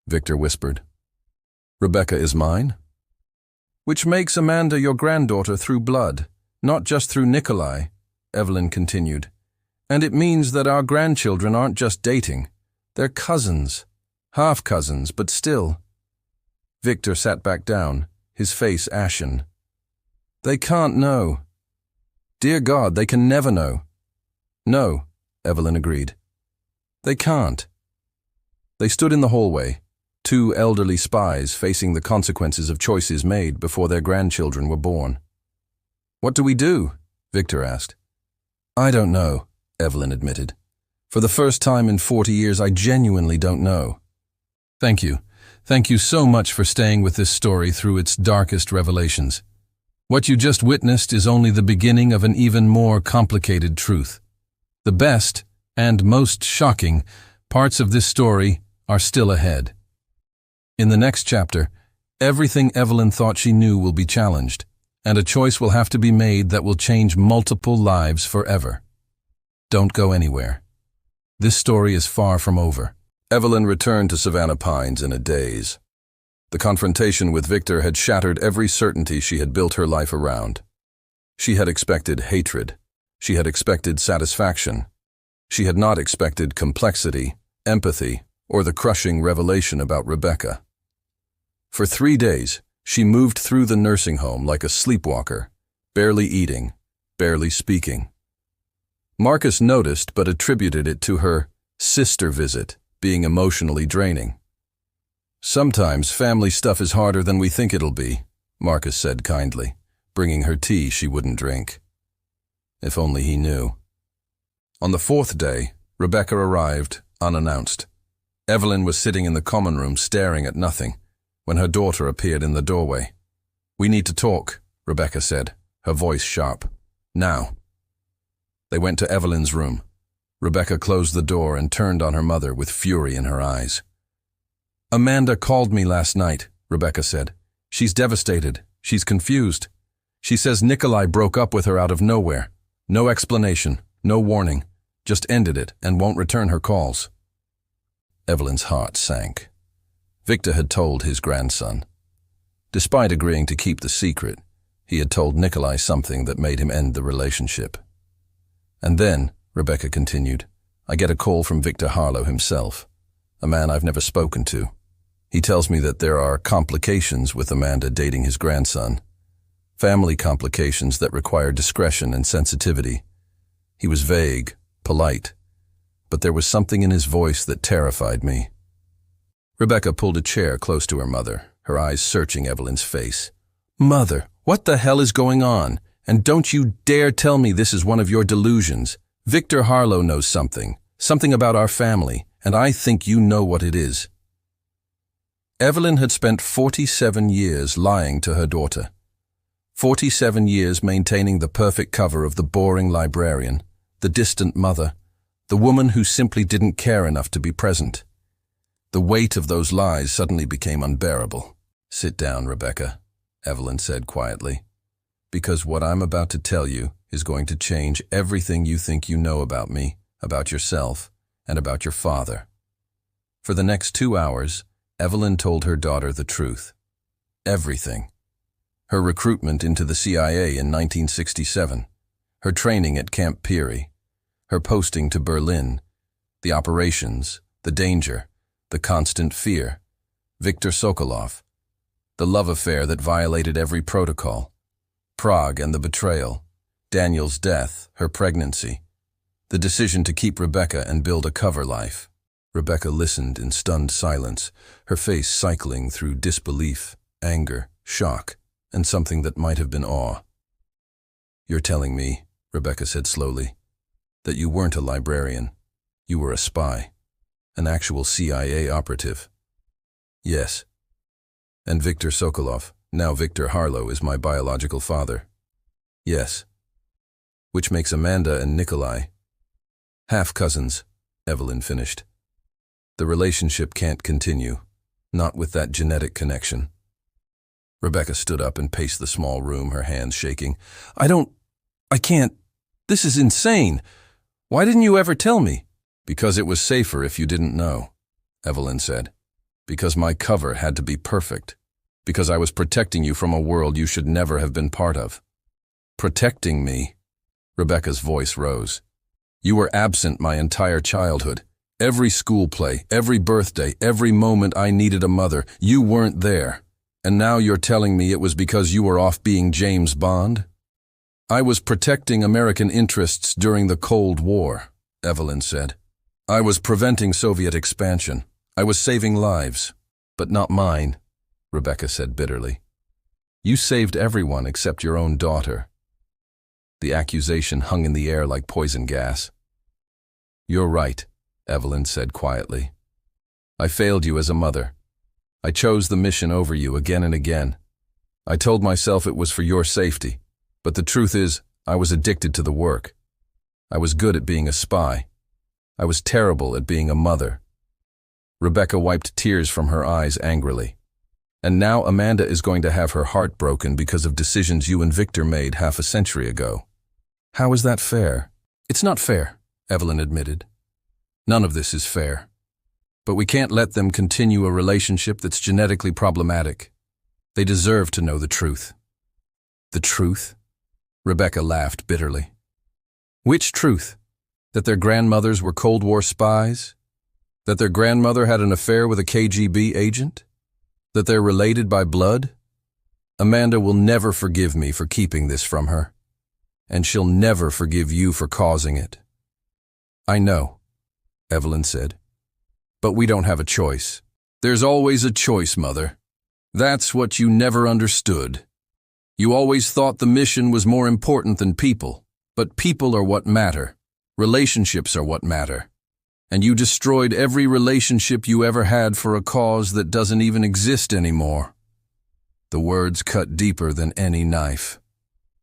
Victor whispered. "Rebecca is mine?" "Which makes Amanda your granddaughter through blood, not just through Nikolai," Evelyn continued. "And it means that our grandchildren aren't just dating. They're cousins. Half-cousins, but still." Victor sat back down, his face ashen. "They can't know. Dear God, they can never know." "No," Evelyn agreed. "They can't." They stood in the hallway, two elderly spies facing the consequences of choices made before their grandchildren were born. "What do we do?" Victor asked. "I don't know," Evelyn admitted. "For the first time in 40 years, I genuinely don't know." "Thank you. Thank you so much for staying with this story through its darkest revelations. What you just witnessed is only the beginning of an even more complicated truth. The best, and most shocking, parts of this story are still ahead. In the next chapter, everything Evelyn thought she knew will be challenged, and a choice will have to be made that will change multiple lives forever. Don't go anywhere. This story is far from over. Evelyn returned to Savannah Pines in a daze. The confrontation with Victor had shattered every certainty she had built her life around. She had expected hatred. She had expected satisfaction. She had not expected complexity, empathy, or the crushing revelation about Rebecca. For 3 days, she moved through the nursing home like a sleepwalker, barely eating, barely speaking. Marcus noticed but attributed it to her sister visit being emotionally draining. "Sometimes family stuff is harder than we think it'll be," Marcus said kindly, bringing her tea she wouldn't drink. If only he knew. On the 4th day, Rebecca arrived, unannounced. Evelyn was sitting in the common room staring at nothing, when her daughter appeared in the doorway. "We need to talk," Rebecca said, her voice sharp. "Now." They went to Evelyn's room. Rebecca closed the door and turned on her mother with fury in her eyes. "Amanda called me last night," Rebecca said. "She's devastated. She's confused. She says Nikolai broke up with her out of nowhere. No explanation, no warning. Just ended it and won't return her calls." Evelyn's heart sank. Victor had told his grandson. Despite agreeing to keep the secret, he had told Nikolai something that made him end the relationship. "And then," Rebecca continued, "I get a call from Victor Harlow himself, a man I've never spoken to. He tells me that there are complications with Amanda dating his grandson. Family complications that require discretion and sensitivity. He was vague, polite, but there was something in his voice that terrified me." Rebecca pulled a chair close to her mother, her eyes searching Evelyn's face. "Mother, what the hell is going on? And don't you dare tell me this is one of your delusions. Victor Harlow knows something about our family, and I think you know what it is." Evelyn had spent 47 years lying to her daughter. 47 years maintaining the perfect cover of the boring librarian, the distant mother, the woman who simply didn't care enough to be present. The weight of those lies suddenly became unbearable. "Sit down, Rebecca," Evelyn said quietly, "because what I'm about to tell you is going to change everything you think you know about me, about yourself, and about your father." For the next 2 hours, Evelyn told her daughter the truth. Everything. Her recruitment into the CIA in 1967, her training at Camp Peary, her posting to Berlin, the operations, the danger, the constant fear, Viktor Sokolov, the love affair that violated every protocol, Prague and the betrayal, Daniel's death, her pregnancy, the decision to keep Rebecca and build a cover life. Rebecca listened in stunned silence, her face cycling through disbelief, anger, shock, and something that might have been awe. "You're telling me," Rebecca said slowly, "that you weren't a librarian. You were a spy, an actual CIA operative." "Yes. And Viktor Sokolov, now Victor Harlow, is my biological father." "Yes. Which makes Amanda and Nikolai half-cousins," Evelyn finished. "The relationship can't continue, not with that genetic connection." Rebecca stood up and paced the small room, her hands shaking. I can't. This is insane. Why didn't you ever tell me?" "Because it was safer if you didn't know," Evelyn said. "Because my cover had to be perfect. Because I was protecting you from a world you should never have been part of." "Protecting me?" Rebecca's voice rose. "You were absent my entire childhood. Every school play, every birthday, every moment I needed a mother, you weren't there. And now you're telling me it was because you were off being James Bond?" "I was protecting American interests during the Cold War," Evelyn said. "I was preventing Soviet expansion. I was saving lives. But not mine," Rebecca said bitterly. "You saved everyone except your own daughter." The accusation hung in the air like poison gas. "You're right," Evelyn said quietly. "I failed you as a mother. I chose the mission over you again and again. I told myself it was for your safety. But the truth is, I was addicted to the work. I was good at being a spy. I was terrible at being a mother." Rebecca wiped tears from her eyes angrily. "And now Amanda is going to have her heart broken because of decisions you and Victor made half a century ago. How is that fair?" "It's not fair," Evelyn admitted. "None of this is fair. But we can't let them continue a relationship that's genetically problematic. They deserve to know the truth." "The truth?" Rebecca laughed bitterly. "Which truth? That their grandmothers were Cold War spies? That their grandmother had an affair with a KGB agent? That they're related by blood? Amanda will never forgive me for keeping this from her. And she'll never forgive you for causing it." "I know," Evelyn said. "But we don't have a choice." "There's always a choice, Mother. That's what you never understood. You always thought the mission was more important than people, but people are what matter. Relationships are what matter. And you destroyed every relationship you ever had for a cause that doesn't even exist anymore." The words cut deeper than any knife.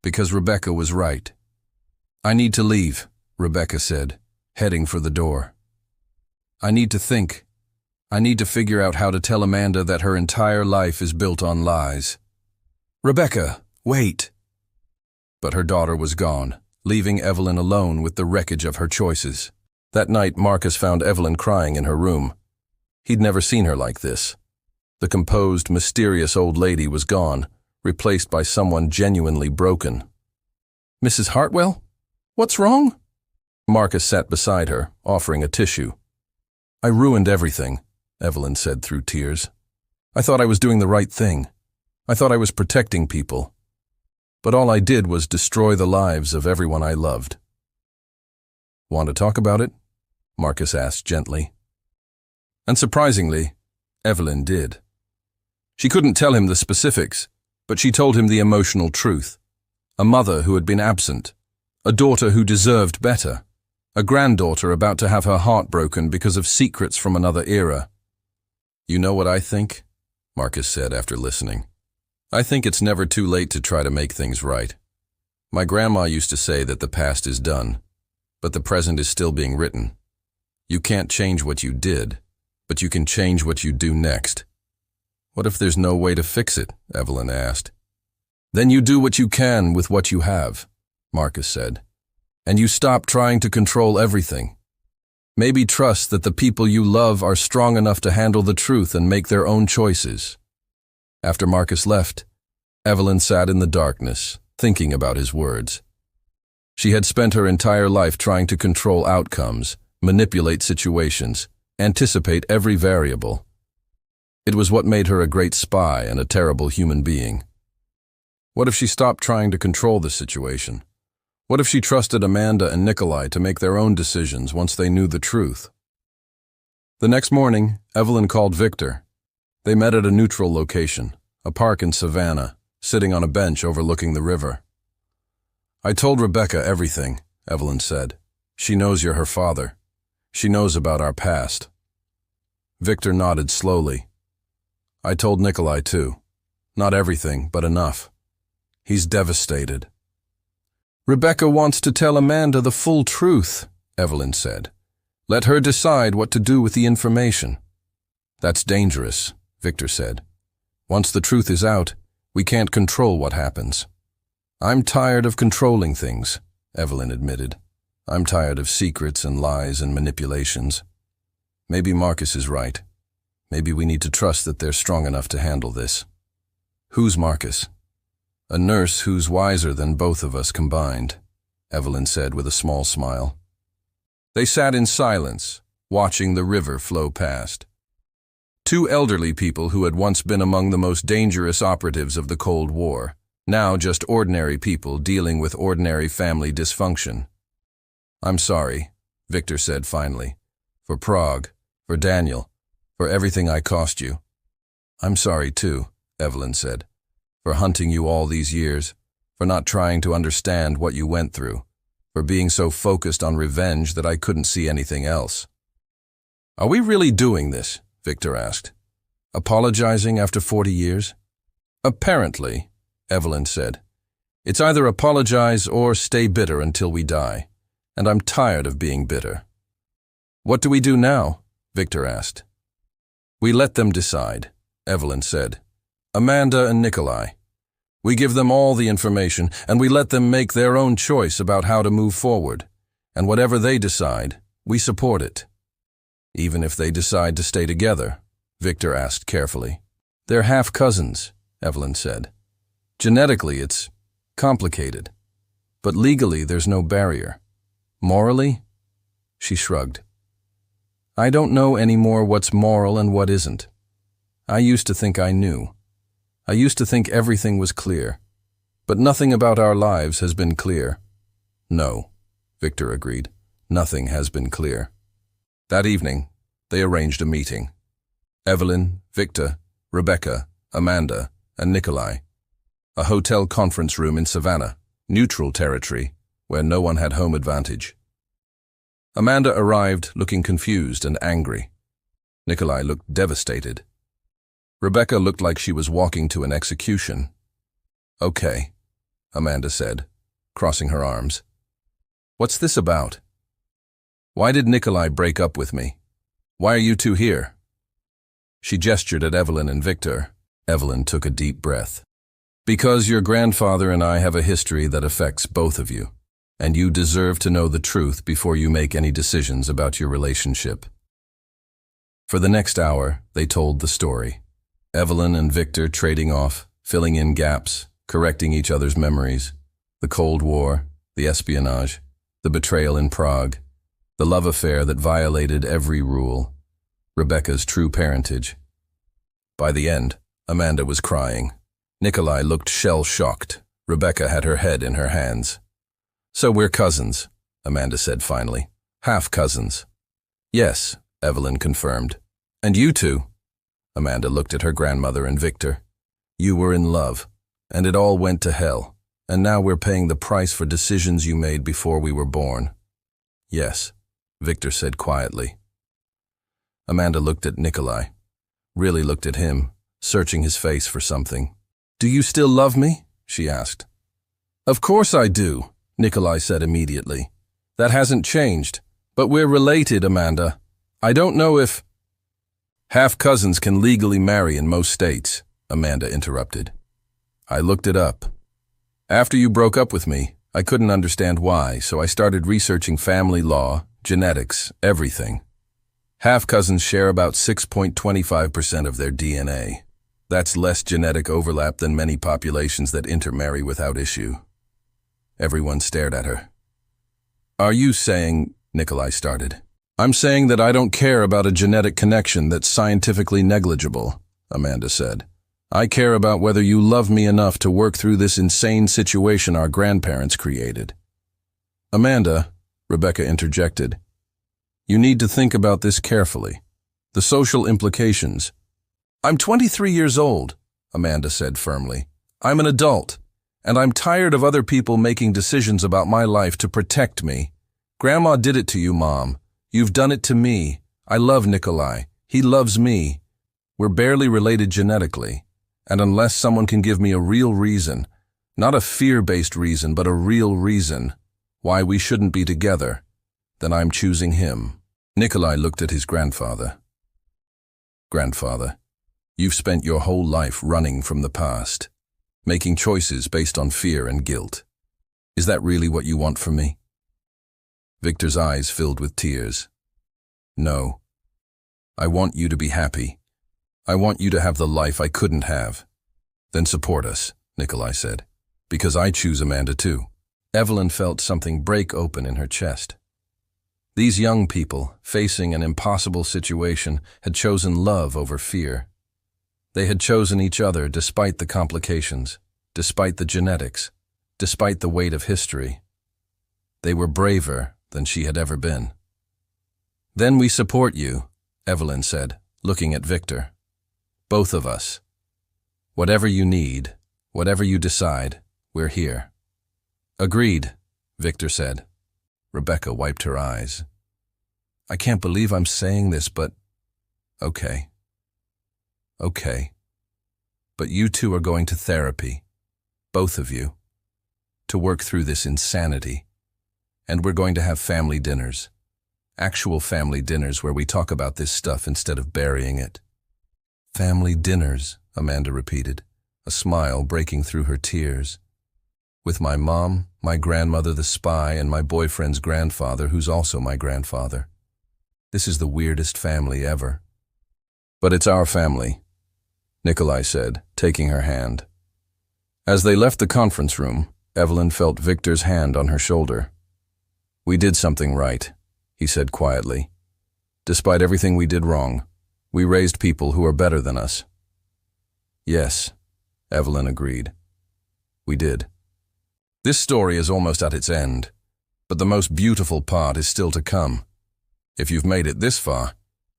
Because Rebecca was right. "I need to leave," Rebecca said, heading for the door. "I need to think. I need to figure out how to tell Amanda that her entire life is built on lies." "Rebecca, wait." But her daughter was gone, leaving Evelyn alone with the wreckage of her choices. That night, Marcus found Evelyn crying in her room. He'd never seen her like this. The composed, mysterious old lady was gone, replaced by someone genuinely broken. "Mrs. Hartwell? What's wrong?" Marcus sat beside her, offering a tissue. "I ruined everything," Evelyn said through tears. "I thought I was doing the right thing. I thought I was protecting people. But all I did was destroy the lives of everyone I loved." "Want to talk about it?" Marcus asked gently. And surprisingly, Evelyn did. She couldn't tell him the specifics, but she told him the emotional truth. A mother who had been absent, a daughter who deserved better, a granddaughter about to have her heart broken because of secrets from another era. "You know what I think?" Marcus said after listening. "I think it's never too late to try to make things right. My grandma used to say that the past is done, but the present is still being written. You can't change what you did, but you can change what you do next." "What if there's no way to fix it?" Evelyn asked. "Then you do what you can with what you have," Marcus said. "And you stop trying to control everything. Maybe trust that the people you love are strong enough to handle the truth and make their own choices." After Marcus left, Evelyn sat in the darkness, thinking about his words. She had spent her entire life trying to control outcomes, manipulate situations, anticipate every variable. It was what made her a great spy and a terrible human being. What if she stopped trying to control the situation? What if she trusted Amanda and Nikolai to make their own decisions once they knew the truth? The next morning, Evelyn called Victor. They met at a neutral location, a park in Savannah, sitting on a bench overlooking the river. "I told Rebecca everything," Evelyn said. "She knows you're her father. She knows about our past." Victor nodded slowly. "I told Nikolai too. Not everything, but enough. He's devastated." "Rebecca wants to tell Amanda the full truth," Evelyn said. "Let her decide what to do with the information." "That's dangerous," Victor said. "Once the truth is out, we can't control what happens." "I'm tired of controlling things," Evelyn admitted. "I'm tired of secrets and lies and manipulations. Maybe Marcus is right. Maybe we need to trust that they're strong enough to handle this." "Who's Marcus?" "A nurse who's wiser than both of us combined," Evelyn said with a small smile. They sat in silence, watching the river flow past. Two elderly people who had once been among the most dangerous operatives of the Cold War, now just ordinary people dealing with ordinary family dysfunction. "I'm sorry," Victor said finally, "for Prague, for Daniel, for everything I cost you." "I'm sorry too," Evelyn said, "for hunting you all these years, for not trying to understand what you went through, for being so focused on revenge that I couldn't see anything else." "Are we really doing this?" Victor asked. "Apologizing after 40 years? "Apparently," Evelyn said. "It's either apologize or stay bitter until we die, and I'm tired of being bitter." "What do we do now?" Victor asked. "We let them decide," Evelyn said. "Amanda and Nikolai. We give them all the information, and we let them make their own choice about how to move forward, and whatever they decide, we support it." "Even if they decide to stay together?" Victor asked carefully. "They're half-cousins," Evelyn said. "Genetically, it's complicated, but legally there's no barrier. Morally?" She shrugged. "I don't know anymore what's moral and what isn't. I used to think I knew. I used to think everything was clear, but nothing about our lives has been clear." "No," Victor agreed. "Nothing has been clear." That evening, they arranged a meeting. Evelyn, Victor, Rebecca, Amanda, and Nikolai. A hotel conference room in Savannah, neutral territory, where no one had home advantage. Amanda arrived looking confused and angry. Nikolai looked devastated. Rebecca looked like she was walking to an execution. "Okay," Amanda said, crossing her arms. "What's this about? Why did Nikolai break up with me? Why are you two here?" She gestured at Evelyn and Victor. Evelyn took a deep breath. "Because your grandfather and I have a history that affects both of you, and you deserve to know the truth before you make any decisions about your relationship." For the next hour, they told the story. Evelyn and Victor trading off, filling in gaps, correcting each other's memories. The Cold War, the espionage, the betrayal in Prague, the love affair that violated every rule, Rebecca's true parentage. By the end, Amanda was crying. Nikolai looked shell-shocked. Rebecca had her head in her hands. "So we're cousins," Amanda said finally. "Half-cousins." "Yes," Evelyn confirmed. "And you two?" Amanda looked at her grandmother and Victor. "You were in love, and it all went to hell, and now we're paying the price for decisions you made before we were born." "Yes," Victor said quietly. Amanda looked at Nikolai, really looked at him, searching his face for something. "Do you still love me?" she asked. "Of course I do," Nikolai said immediately. "That hasn't changed, but we're related, Amanda. I don't know if—" "Half-cousins can legally marry in most states," Amanda interrupted. "I looked it up. After you broke up with me, I couldn't understand why, so I started researching family law, genetics, everything. Half-cousins share about 6.25% of their DNA. That's less genetic overlap than many populations that intermarry without issue." Everyone stared at her. "Are you saying," Nikolai started. I'm saying that I don't care about a genetic connection that's scientifically negligible, Amanda said. I care about whether you love me enough to work through this insane situation our grandparents created. Amanda, Rebecca interjected, you need to think about this carefully. The social implications. I'm 23 years old, Amanda said firmly. I'm an adult, and I'm tired of other people making decisions about my life to protect me. Grandma did it to you, Mom. You've done it to me. I love Nikolai. He loves me. We're barely related genetically, and unless someone can give me a real reason, not a fear-based reason, but a real reason, why we shouldn't be together, then I'm choosing him. Nikolai looked at his grandfather. Grandfather, you've spent your whole life running from the past, making choices based on fear and guilt. Is that really what you want from me? Victor's eyes filled with tears. No. I want you to be happy. I want you to have the life I couldn't have. Then support us, Nikolai said, because I choose Amanda too. Evelyn felt something break open in her chest. These young people, facing an impossible situation, had chosen love over fear. They had chosen each other despite the complications, despite the genetics, despite the weight of history. They were braver than she had ever been. Then we support you, Evelyn said, looking at Victor. Both of us. Whatever you need, whatever you decide, we're here. Agreed, Victor said. Rebecca wiped her eyes. I can't believe I'm saying this, but okay. Okay. But you two are going to therapy, both of you, to work through this insanity. And we're going to have family dinners. Actual family dinners where we talk about this stuff instead of burying it. Family dinners, Amanda repeated, a smile breaking through her tears. With my mom, my grandmother the spy, and my boyfriend's grandfather, who's also my grandfather. This is the weirdest family ever. But it's our family, Nikolai said, taking her hand. As they left the conference room, Evelyn felt Victor's hand on her shoulder. We did something right, he said quietly. Despite everything we did wrong, we raised people who are better than us. Yes, Evelyn agreed. We did. This story is almost at its end, but the most beautiful part is still to come. If you've made it this far,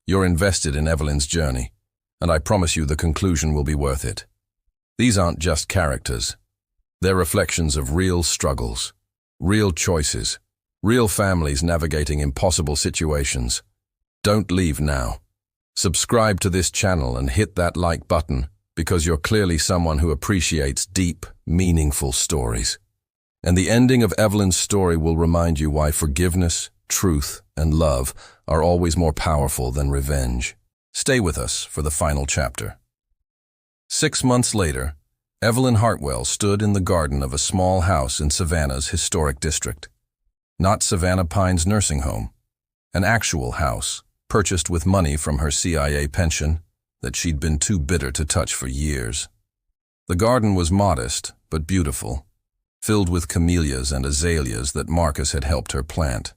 you're invested in Evelyn's journey, and I promise you the conclusion will be worth it. These aren't just characters. They're reflections of real struggles, real choices, real families navigating impossible situations. Don't leave now. Subscribe to this channel and hit that like button because you're clearly someone who appreciates deep, meaningful stories. And the ending of Evelyn's story will remind you why forgiveness, truth, and love are always more powerful than revenge. Stay with us for the final chapter. 6 months later, Evelyn Hartwell stood in the garden of a small house in Savannah's historic district. Not Savannah Pines nursing home, an actual house purchased with money from her CIA pension that she'd been too bitter to touch for years. The garden was modest but beautiful, filled with camellias and azaleas that Marcus had helped her plant.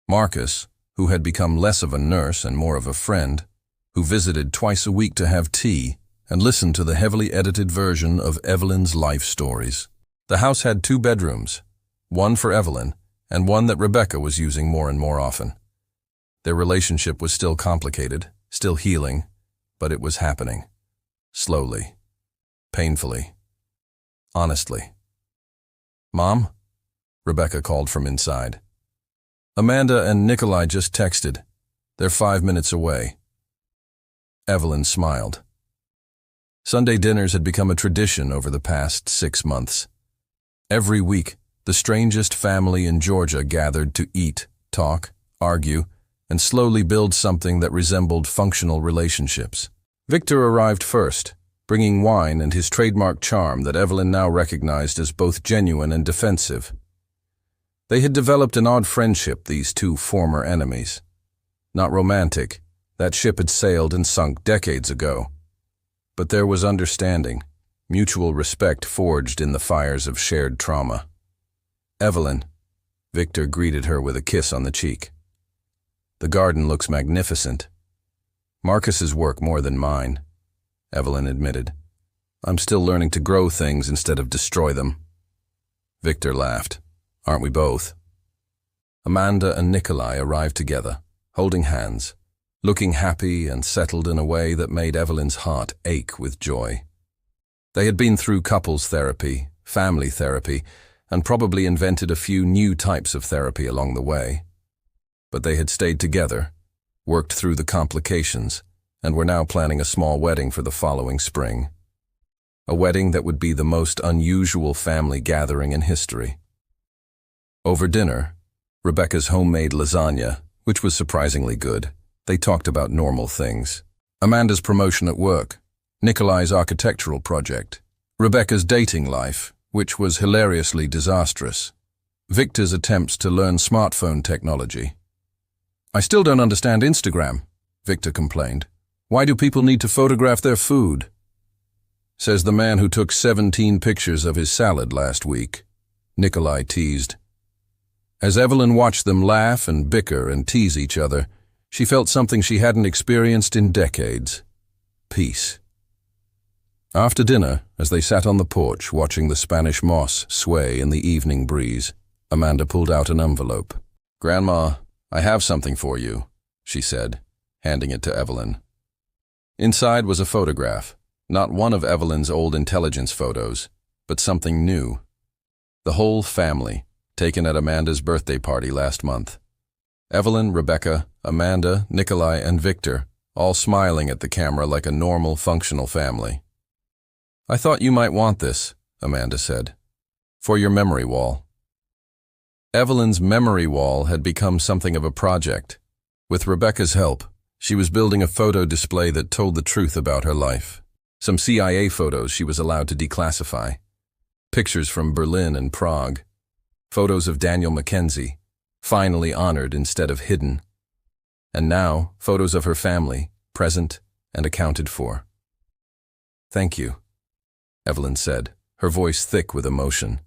Marcus, who had become less of a nurse and more of a friend, who visited twice a week to have tea and listen to the heavily edited version of Evelyn's life stories. The house had 2 bedrooms, one for Evelyn and one that Rebecca was using more and more often. Their relationship was still complicated, still healing, but it was happening. Slowly. Painfully. Honestly. Mom? Rebecca called from inside. Amanda and Nikolai just texted. They're 5 minutes away. Evelyn smiled. Sunday dinners had become a tradition over the past 6 months. Every week, the strangest family in Georgia gathered to eat, talk, argue, and slowly build something that resembled functional relationships. Victor arrived first, bringing wine and his trademark charm that Evelyn now recognized as both genuine and defensive. They had developed an odd friendship, these 2 former enemies. Not romantic, that ship had sailed and sunk decades ago. But there was understanding, mutual respect forged in the fires of shared trauma. Evelyn, Victor greeted her with a kiss on the cheek. The garden looks magnificent. Marcus's work more than mine, Evelyn admitted. I'm still learning to grow things instead of destroy them. Victor laughed. Aren't we both? Amanda and Nikolai arrived together, holding hands, looking happy and settled in a way that made Evelyn's heart ache with joy. They had been through couples therapy, family therapy, and probably invented a few new types of therapy along the way. But they had stayed together, worked through the complications, and were now planning a small wedding for the following spring. A wedding that would be the most unusual family gathering in history. Over dinner, Rebecca's homemade lasagna, which was surprisingly good, they talked about normal things. Amanda's promotion at work, Nikolai's architectural project, Rebecca's dating life, which was hilariously disastrous, Victor's attempts to learn smartphone technology. I still don't understand Instagram, Victor complained. Why do people need to photograph their food? Says the man who took 17 pictures of his salad last week, Nikolai teased. As Evelyn watched them laugh and bicker and tease each other, she felt something she hadn't experienced in decades. Peace. After dinner, as they sat on the porch watching the Spanish moss sway in the evening breeze, Amanda pulled out an envelope. Grandma, I have something for you, she said, handing it to Evelyn. Inside was a photograph, not one of Evelyn's old intelligence photos, but something new. The whole family, taken at Amanda's birthday party last month. Evelyn, Rebecca, Amanda, Nikolai, and Victor, all smiling at the camera like a normal, functional family. I thought you might want this, Amanda said, for your memory wall. Evelyn's memory wall had become something of a project. With Rebecca's help, she was building a photo display that told the truth about her life. Some CIA photos she was allowed to declassify. Pictures from Berlin and Prague. Photos of Daniel Mackenzie, finally honored instead of hidden. And now, photos of her family, present and accounted for. Thank you, Evelyn said, her voice thick with emotion.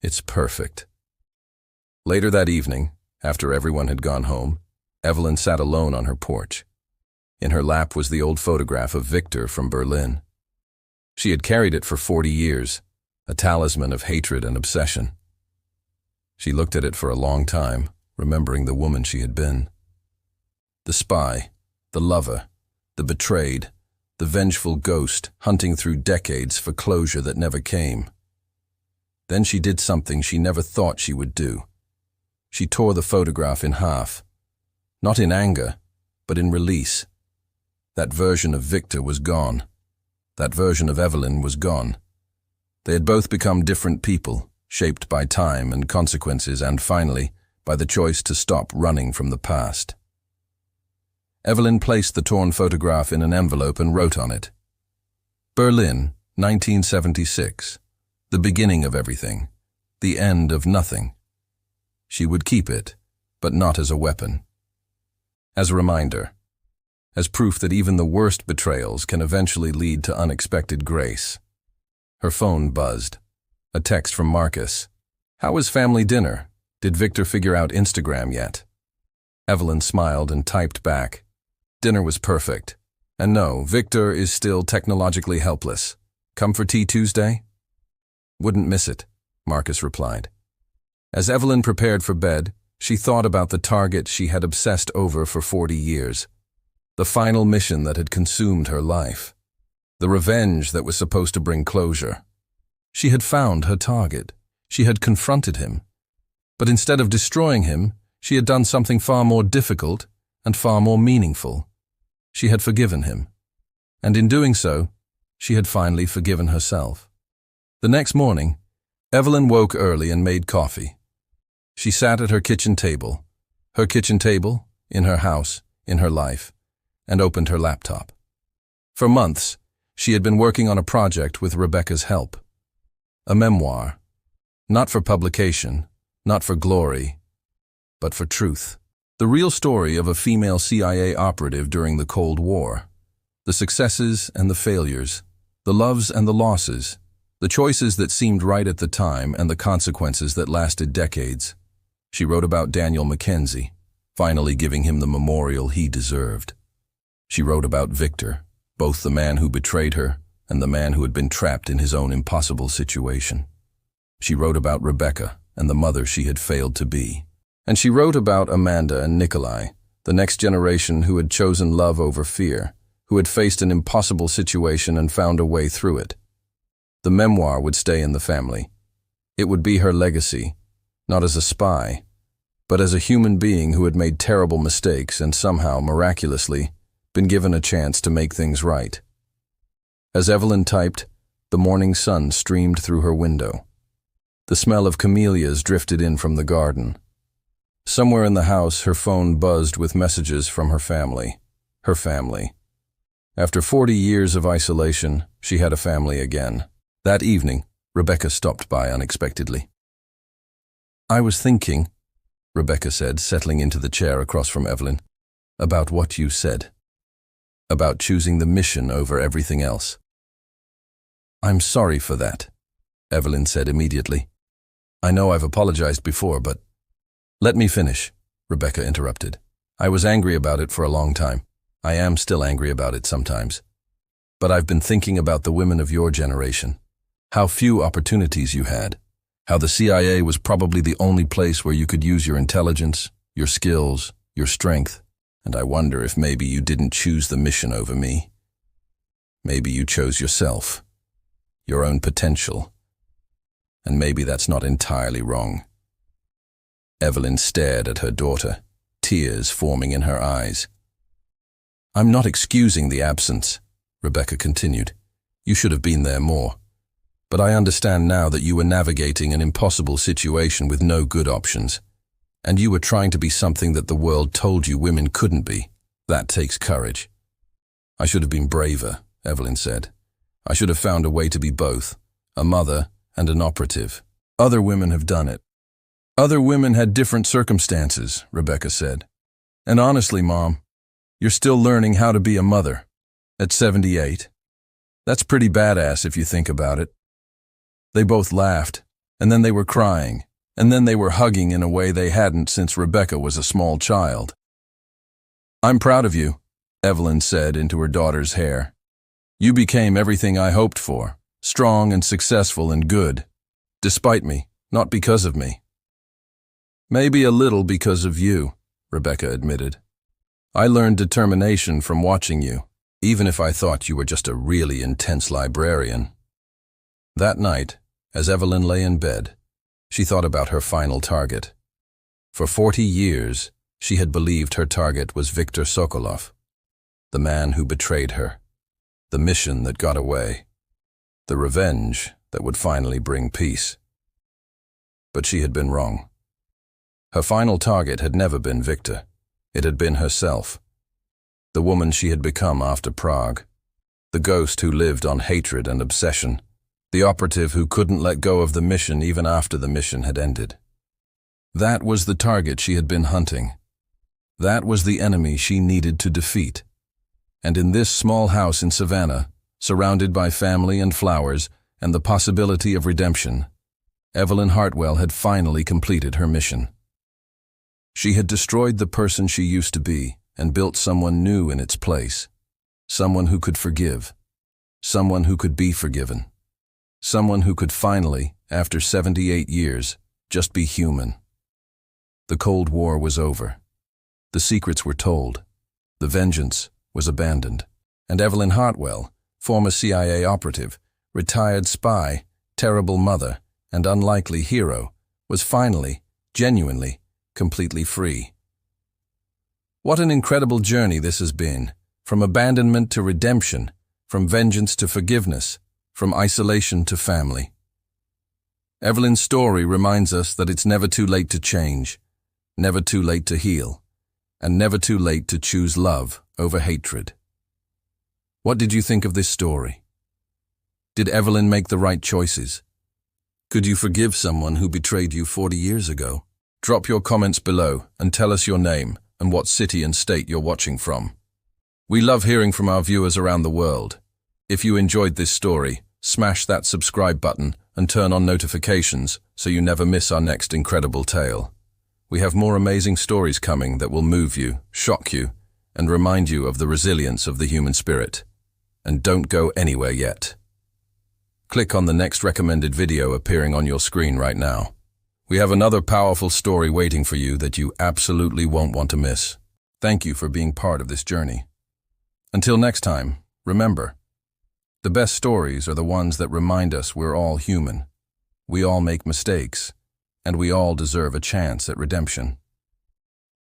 It's perfect. Later that evening, after everyone had gone home, Evelyn sat alone on her porch. In her lap was the old photograph of Victor from Berlin. She had carried it for 40 years, a talisman of hatred and obsession. She looked at it for a long time, remembering the woman she had been. The spy, the lover, the betrayed, the vengeful ghost hunting through decades for closure that never came. Then she did something she never thought she would do. She tore the photograph in half. Not in anger, but in release. That version of Victor was gone. That version of Evelyn was gone. They had both become different people, shaped by time and consequences and, finally, by the choice to stop running from the past. Evelyn placed the torn photograph in an envelope and wrote on it, Berlin, 1976. The beginning of everything. The end of nothing. She would keep it, but not as a weapon. As a reminder. As proof that even the worst betrayals can eventually lead to unexpected grace. Her phone buzzed. A text from Marcus. How was family dinner? Did Victor figure out Instagram yet? Evelyn smiled and typed back. Dinner was perfect. And no, Victor is still technologically helpless. Come for tea Tuesday? Wouldn't miss it, Marcus replied. As Evelyn prepared for bed, she thought about the target she had obsessed over for 40 years. The final mission that had consumed her life. The revenge that was supposed to bring closure. She had found her target. She had confronted him. But instead of destroying him, she had done something far more difficult and far more meaningful. She had forgiven him. And in doing so, she had finally forgiven herself. The next morning, Evelyn woke early and made coffee. She sat at her kitchen table, in her house, in her life, and opened her laptop. For months, she had been working on a project with Rebecca's help. A memoir, not for publication, not for glory, but for truth. The real story of a female CIA operative during the Cold War. The successes and the failures, the loves and the losses, the choices that seemed right at the time and the consequences that lasted decades. She wrote about Daniel Mackenzie, finally giving him the memorial he deserved. She wrote about Victor, both the man who betrayed her and the man who had been trapped in his own impossible situation. She wrote about Rebecca and the mother she had failed to be. And she wrote about Amanda and Nikolai, the next generation who had chosen love over fear, who had faced an impossible situation and found a way through it. The memoir would stay in the family. It would be her legacy, not as a spy, but as a human being who had made terrible mistakes and somehow, miraculously, been given a chance to make things right. As Evelyn typed, the morning sun streamed through her window. The smell of camellias drifted in from the garden. Somewhere in the house, her phone buzzed with messages from her family. Her family. After 40 years of isolation, she had a family again. That evening, Rebecca stopped by unexpectedly. "I was thinking," Rebecca said, settling into the chair across from Evelyn, "about what you said. About choosing the mission over everything else." "I'm sorry for that," Evelyn said immediately. "I know I've apologized before, but—" "Let me finish," Rebecca interrupted. "I was angry about it for a long time. I am still angry about it sometimes. But I've been thinking about the women of your generation. How few opportunities you had. How the CIA was probably the only place where you could use your intelligence, your skills, your strength. And I wonder if maybe you didn't choose the mission over me. Maybe you chose yourself, your own potential. And maybe that's not entirely wrong." Evelyn stared at her daughter, tears forming in her eyes. "I'm not excusing the absence," Rebecca continued. "You should have been there more. But I understand now that you were navigating an impossible situation with no good options. And you were trying to be something that the world told you women couldn't be. That takes courage." "I should have been braver," Evelyn said. "I should have found a way to be both, a mother and an operative. Other women have done it." "Other women had different circumstances," Rebecca said. "And honestly, Mom, you're still learning how to be a mother. At 78. That's pretty badass if you think about it." They both laughed, and then they were crying, and then they were hugging in a way they hadn't since Rebecca was a small child. "I'm proud of you," Evelyn said into her daughter's hair. "You became everything I hoped for, strong and successful and good. Despite me, not because of me." "Maybe a little because of you," Rebecca admitted. "I learned determination from watching you, even if I thought you were just a really intense librarian." That night, as Evelyn lay in bed, she thought about her final target. For 40 years, she had believed her target was Viktor Sokolov, the man who betrayed her, the mission that got away, the revenge that would finally bring peace. But she had been wrong. Her final target had never been Viktor. It had been herself, the woman she had become after Prague, the ghost who lived on hatred and obsession, the operative who couldn't let go of the mission even after the mission had ended. That was the target she had been hunting. That was the enemy she needed to defeat. And in this small house in Savannah, surrounded by family and flowers and the possibility of redemption, Evelyn Hartwell had finally completed her mission. She had destroyed the person she used to be and built someone new in its place, someone who could forgive, someone who could be forgiven, someone who could finally, after 78 years, just be human. The Cold War was over. The secrets were told. The vengeance was abandoned. And Evelyn Hartwell, former CIA operative, retired spy, terrible mother, and unlikely hero, was finally, genuinely, completely free. What an incredible journey this has been, from abandonment to redemption, from vengeance to forgiveness, from isolation to family. Evelyn's story reminds us that it's never too late to change, never too late to heal, and never too late to choose love over hatred. What did you think of this story? Did Evelyn make the right choices? Could you forgive someone who betrayed you 40 years ago? Drop your comments below and tell us your name and what city and state you're watching from. We love hearing from our viewers around the world. If you enjoyed this story, smash that subscribe button and turn on notifications so you never miss our next incredible tale. We have more amazing stories coming that will move you, shock you, and remind you of the resilience of the human spirit. And don't go anywhere yet. Click on the next recommended video appearing on your screen right now. We have another powerful story waiting for you that you absolutely won't want to miss. Thank you for being part of this journey. Until next time, remember, the best stories are the ones that remind us we're all human. We all make mistakes, and we all deserve a chance at redemption.